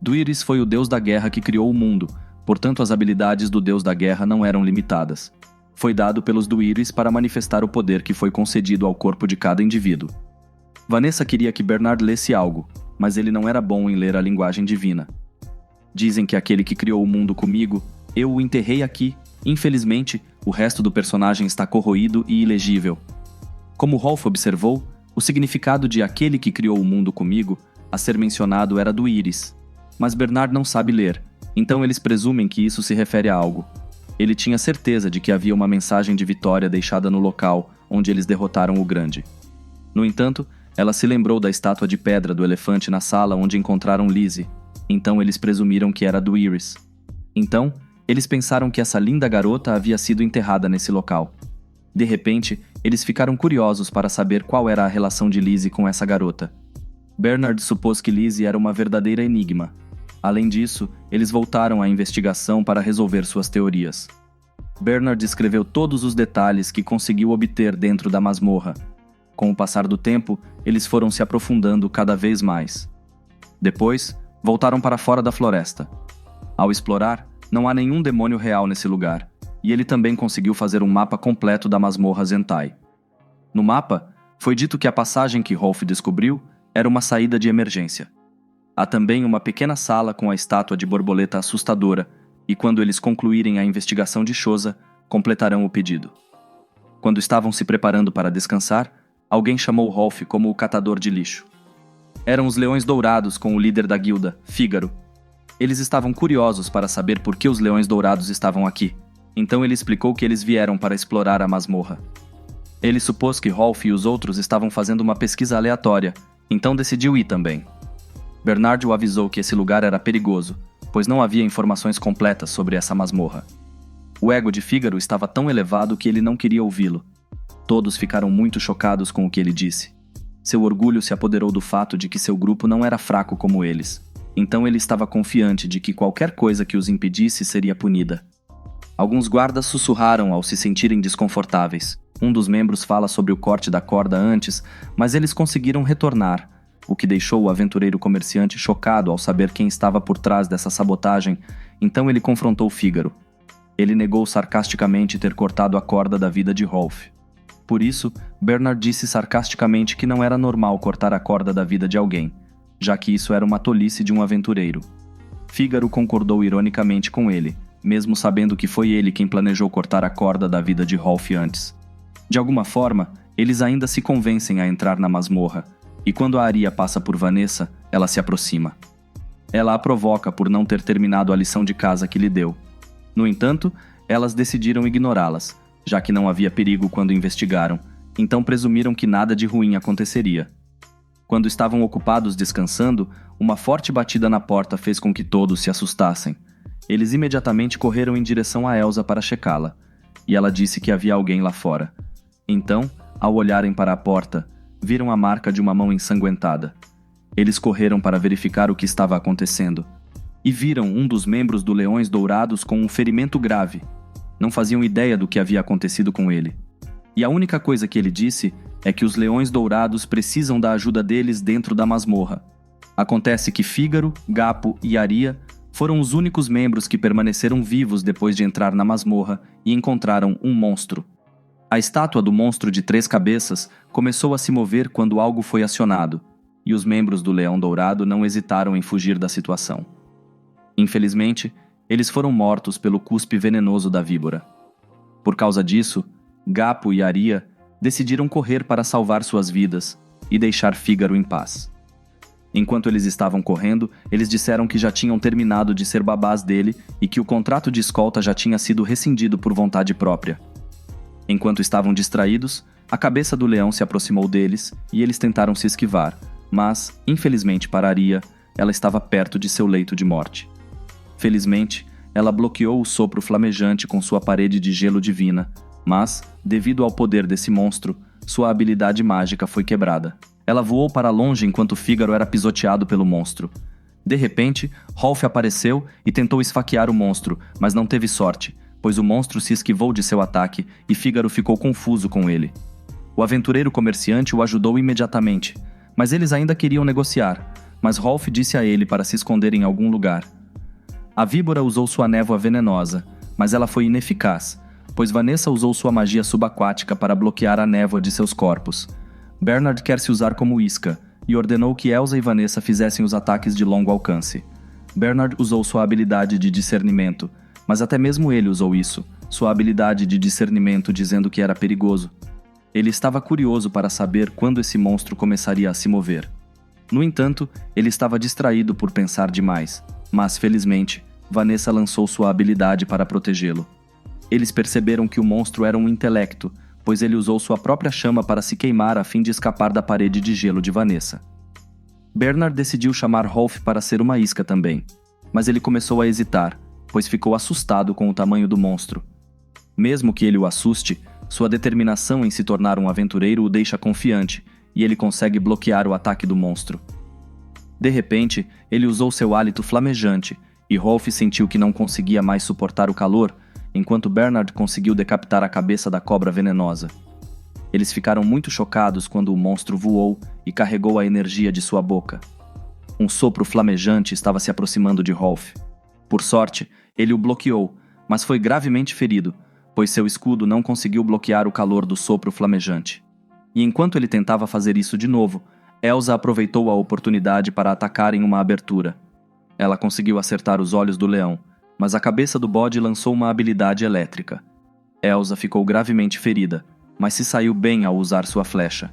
Duiris foi o deus da guerra que criou o mundo, portanto as habilidades do deus da guerra não eram limitadas. Foi dado pelos Duiris para manifestar o poder que foi concedido ao corpo de cada indivíduo. Vanessa queria que Bernard lesse algo, mas ele não era bom em ler a linguagem divina. Dizem que aquele que criou o mundo comigo, eu o enterrei aqui. Infelizmente, o resto do personagem está corroído e ilegível. Como Rolf observou, o significado de aquele que criou o mundo comigo a ser mencionado era Duiris. Mas Bernard não sabe ler, então eles presumem que isso se refere a algo. Ele tinha certeza de que havia uma mensagem de vitória deixada no local onde eles derrotaram o Grande. No entanto, ela se lembrou da estátua de pedra do elefante na sala onde encontraram Lizzie, então eles presumiram que era Duiris. Então, eles pensaram que essa linda garota havia sido enterrada nesse local. De repente, eles ficaram curiosos para saber qual era a relação de Lizzie com essa garota. Bernard supôs que Lizzie era uma verdadeira enigma. Além disso, eles voltaram à investigação para resolver suas teorias. Bernard escreveu todos os detalhes que conseguiu obter dentro da masmorra. Com o passar do tempo, eles foram se aprofundando cada vez mais. Depois, voltaram para fora da floresta. Ao explorar, não há nenhum demônio real nesse lugar, e ele também conseguiu fazer um mapa completo da masmorra Zentai. No mapa, foi dito que a passagem que Rolf descobriu era uma saída de emergência. Há também uma pequena sala com a estátua de borboleta assustadora, e quando eles concluírem a investigação de Chosa, completarão o pedido. Quando estavam se preparando para descansar, alguém chamou Rolf como o catador de lixo. Eram os Leões Dourados com o líder da guilda, Fígaro. Eles estavam curiosos para saber por que os Leões Dourados estavam aqui, então ele explicou que eles vieram para explorar a masmorra. Ele supôs que Rolf e os outros estavam fazendo uma pesquisa aleatória, então decidiu ir também. Bernard o avisou que esse lugar era perigoso, pois não havia informações completas sobre essa masmorra. O ego de Fígaro estava tão elevado que ele não queria ouvi-lo. Todos ficaram muito chocados com o que ele disse. Seu orgulho se apoderou do fato de que seu grupo não era fraco como eles. Então ele estava confiante de que qualquer coisa que os impedisse seria punida. Alguns guardas sussurraram ao se sentirem desconfortáveis. Um dos membros fala sobre o corte da corda antes, mas eles conseguiram retornar, o que deixou o aventureiro comerciante chocado ao saber quem estava por trás dessa sabotagem. Então ele confrontou Fígaro. Ele negou sarcasticamente ter cortado a corda da vida de Rolf. Por isso, Bernard disse sarcasticamente que não era normal cortar a corda da vida de alguém, já que isso era uma tolice de um aventureiro. Fígaro concordou ironicamente com ele, mesmo sabendo que foi ele quem planejou cortar a corda da vida de Rolf antes. De alguma forma, eles ainda se convencem a entrar na masmorra, e quando a Aria passa por Vanessa, ela se aproxima. Ela a provoca por não ter terminado a lição de casa que lhe deu. No entanto, elas decidiram ignorá-las, já que não havia perigo quando investigaram, então presumiram que nada de ruim aconteceria. Quando estavam ocupados descansando, uma forte batida na porta fez com que todos se assustassem. Eles imediatamente correram em direção a Elsa para checá-la, e ela disse que havia alguém lá fora. Então, ao olharem para a porta, viram a marca de uma mão ensanguentada. Eles correram para verificar o que estava acontecendo, e viram um dos membros do Leões Dourados com um ferimento grave. Não faziam ideia do que havia acontecido com ele. E a única coisa que ele disse é que os Leões Dourados precisam da ajuda deles dentro da masmorra. Acontece que Fígaro, Gapo e Aria foram os únicos membros que permaneceram vivos depois de entrar na masmorra e encontraram um monstro. A estátua do monstro de 3 cabeças começou a se mover quando algo foi acionado, e os membros do Leão Dourado não hesitaram em fugir da situação. Infelizmente, eles foram mortos pelo cuspe venenoso da víbora. Por causa disso, Gapo e Aria decidiram correr para salvar suas vidas e deixar Fígaro em paz. Enquanto eles estavam correndo, eles disseram que já tinham terminado de ser babás dele e que o contrato de escolta já tinha sido rescindido por vontade própria. Enquanto estavam distraídos, a cabeça do leão se aproximou deles e eles tentaram se esquivar, mas, infelizmente para Aria, ela estava perto de seu leito de morte. Felizmente, ela bloqueou o sopro flamejante com sua parede de gelo divina, mas, devido ao poder desse monstro, sua habilidade mágica foi quebrada. Ela voou para longe enquanto Fígaro era pisoteado pelo monstro. De repente, Rolf apareceu e tentou esfaquear o monstro, mas não teve sorte, pois o monstro se esquivou de seu ataque e Fígaro ficou confuso com ele. O aventureiro comerciante o ajudou imediatamente, mas eles ainda queriam negociar, mas Rolf disse a ele para se esconder em algum lugar. A víbora usou sua névoa venenosa, mas ela foi ineficaz, pois Vanessa usou sua magia subaquática para bloquear a névoa de seus corpos. Bernard quer se usar como isca, e ordenou que Elsa e Vanessa fizessem os ataques de longo alcance. Bernard usou sua habilidade de discernimento, mas até mesmo ele usou isso, sua habilidade de discernimento dizendo que era perigoso. Ele estava curioso para saber quando esse monstro começaria a se mover. No entanto, ele estava distraído por pensar demais, mas felizmente, Vanessa lançou sua habilidade para protegê-lo. Eles perceberam que o monstro era um intelecto, pois ele usou sua própria chama para se queimar a fim de escapar da parede de gelo de Vanessa. Bernard decidiu chamar Rolf para ser uma isca também, mas ele começou a hesitar, pois ficou assustado com o tamanho do monstro. Mesmo que ele o assuste, sua determinação em se tornar um aventureiro o deixa confiante, e ele consegue bloquear o ataque do monstro. De repente, ele usou seu hálito flamejante, e Rolf sentiu que não conseguia mais suportar o calor, enquanto Bernard conseguiu decapitar a cabeça da cobra venenosa. Eles ficaram muito chocados quando o monstro voou e carregou a energia de sua boca. Um sopro flamejante estava se aproximando de Rolf. Por sorte, ele o bloqueou, mas foi gravemente ferido, pois seu escudo não conseguiu bloquear o calor do sopro flamejante. E enquanto ele tentava fazer isso de novo, Elsa aproveitou a oportunidade para atacar em uma abertura. Ela conseguiu acertar os olhos do leão, mas a cabeça do bode lançou uma habilidade elétrica. Elsa ficou gravemente ferida, mas se saiu bem ao usar sua flecha.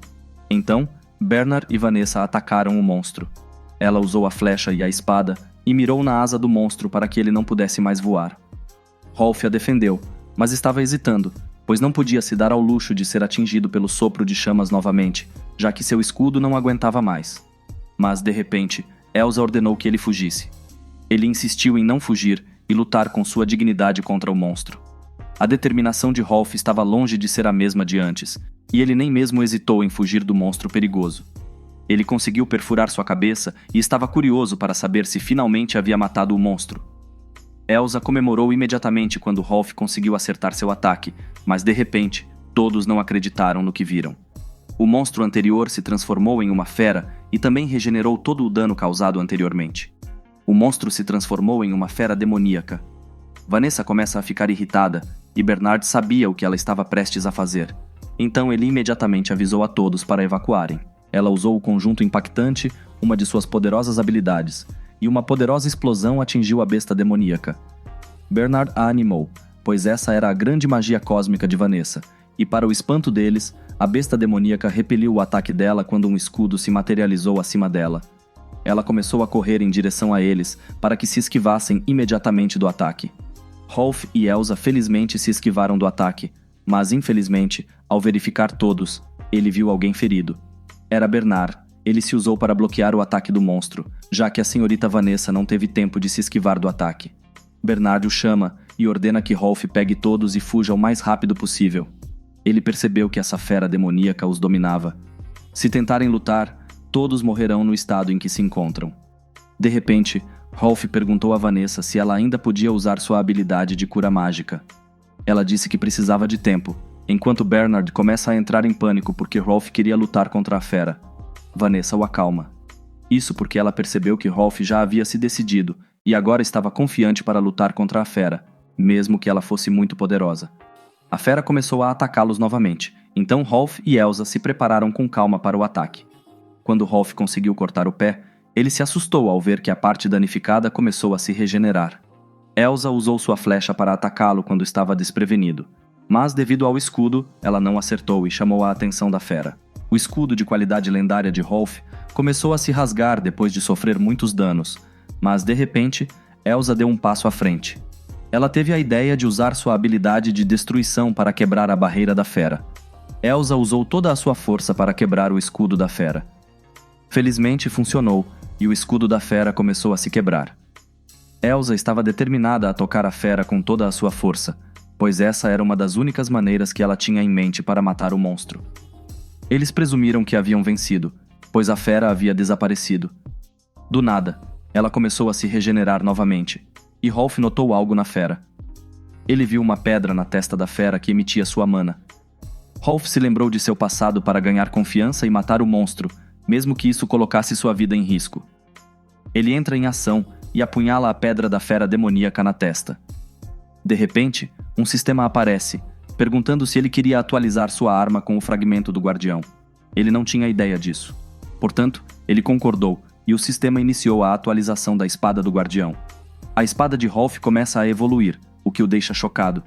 Então, Bernard e Vanessa atacaram o monstro. Ela usou a flecha e a espada e mirou na asa do monstro para que ele não pudesse mais voar. Rolf a defendeu, mas estava hesitando, pois não podia se dar ao luxo de ser atingido pelo sopro de chamas novamente, já que seu escudo não aguentava mais. Mas, de repente, Elsa ordenou que ele fugisse. Ele insistiu em não fugir e lutar com sua dignidade contra o monstro. A determinação de Rolf estava longe de ser a mesma de antes, e ele nem mesmo hesitou em fugir do monstro perigoso. Ele conseguiu perfurar sua cabeça e estava curioso para saber se finalmente havia matado o monstro. Elsa comemorou imediatamente quando Rolf conseguiu acertar seu ataque, mas de repente, todos não acreditaram no que viram. O monstro anterior se transformou em uma fera e também regenerou todo o dano causado anteriormente. O monstro se transformou em uma fera demoníaca. Vanessa começa a ficar irritada e Bernard sabia o que ela estava prestes a fazer. Então ele imediatamente avisou a todos para evacuarem. Ela usou o conjunto impactante, uma de suas poderosas habilidades, e uma poderosa explosão atingiu a besta demoníaca. Bernard a animou, pois essa era a grande magia cósmica de Vanessa, e para o espanto deles, a besta demoníaca repeliu o ataque dela quando um escudo se materializou acima dela. Ela começou a correr em direção a eles para que se esquivassem imediatamente do ataque. Rolf e Elsa felizmente se esquivaram do ataque, mas infelizmente, ao verificar todos, ele viu alguém ferido. Era Bernard. Ele se usou para bloquear o ataque do monstro, já que a senhorita Vanessa não teve tempo de se esquivar do ataque. Bernard o chama e ordena que Rolf pegue todos e fuja o mais rápido possível. Ele percebeu que essa fera demoníaca os dominava. Se tentarem lutar, todos morrerão no estado em que se encontram. De repente, Rolf perguntou a Vanessa se ela ainda podia usar sua habilidade de cura mágica. Ela disse que precisava de tempo, enquanto Bernard começa a entrar em pânico porque Rolf queria lutar contra a fera. Vanessa o acalma. Isso porque ela percebeu que Rolf já havia se decidido e agora estava confiante para lutar contra a fera, mesmo que ela fosse muito poderosa. A fera começou a atacá-los novamente, então Rolf e Elsa se prepararam com calma para o ataque. Quando Rolf conseguiu cortar o pé, ele se assustou ao ver que a parte danificada começou a se regenerar. Elsa usou sua flecha para atacá-lo quando estava desprevenido, mas devido ao escudo, ela não acertou e chamou a atenção da fera. O escudo de qualidade lendária de Rolf começou a se rasgar depois de sofrer muitos danos, mas de repente, Elsa deu um passo à frente. Ela teve a ideia de usar sua habilidade de destruição para quebrar a barreira da fera. Elsa usou toda a sua força para quebrar o escudo da fera. Felizmente funcionou, e o escudo da fera começou a se quebrar. Elsa estava determinada a tocar a fera com toda a sua força, pois essa era uma das únicas maneiras que ela tinha em mente para matar o monstro. Eles presumiram que haviam vencido, pois a fera havia desaparecido. Do nada, ela começou a se regenerar novamente, e Rolf notou algo na fera. Ele viu uma pedra na testa da fera que emitia sua mana. Rolf se lembrou de seu passado para ganhar confiança e matar o monstro, mesmo que isso colocasse sua vida em risco. Ele entra em ação e apunhala a pedra da fera demoníaca na testa. De repente, um sistema aparece, perguntando se ele queria atualizar sua arma com o fragmento do guardião. Ele não tinha ideia disso. Portanto, ele concordou e o sistema iniciou a atualização da espada do guardião. A espada de Rolf começa a evoluir, o que o deixa chocado.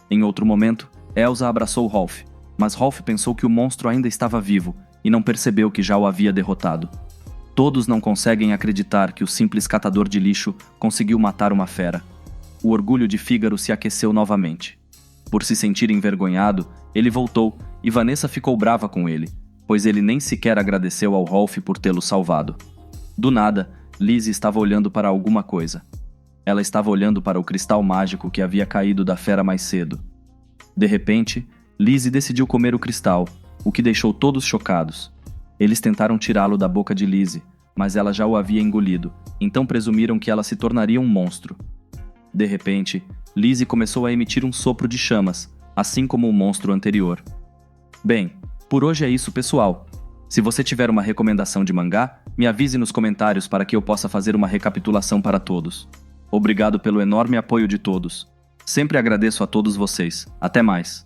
Em outro momento, Elsa abraçou Rolf, mas Rolf pensou que o monstro ainda estava vivo e não percebeu que já o havia derrotado. Todos não conseguem acreditar que o simples catador de lixo conseguiu matar uma fera. O orgulho de Fígaro se aqueceu novamente. Por se sentir envergonhado, ele voltou e Vanessa ficou brava com ele, pois ele nem sequer agradeceu ao Rolf por tê-lo salvado. Do nada, Lizzie estava olhando para alguma coisa. Ela estava olhando para o cristal mágico que havia caído da fera mais cedo. De repente, Lizzie decidiu comer o cristal, o que deixou todos chocados. Eles tentaram tirá-lo da boca de Lizzie, mas ela já o havia engolido, então presumiram que ela se tornaria um monstro. De repente, Lizzie começou a emitir um sopro de chamas, assim como o monstro anterior. Bem, por hoje é isso, pessoal. Se você tiver uma recomendação de mangá, me avise nos comentários para que eu possa fazer uma recapitulação para todos. Obrigado pelo enorme apoio de todos. Sempre agradeço a todos vocês. Até mais.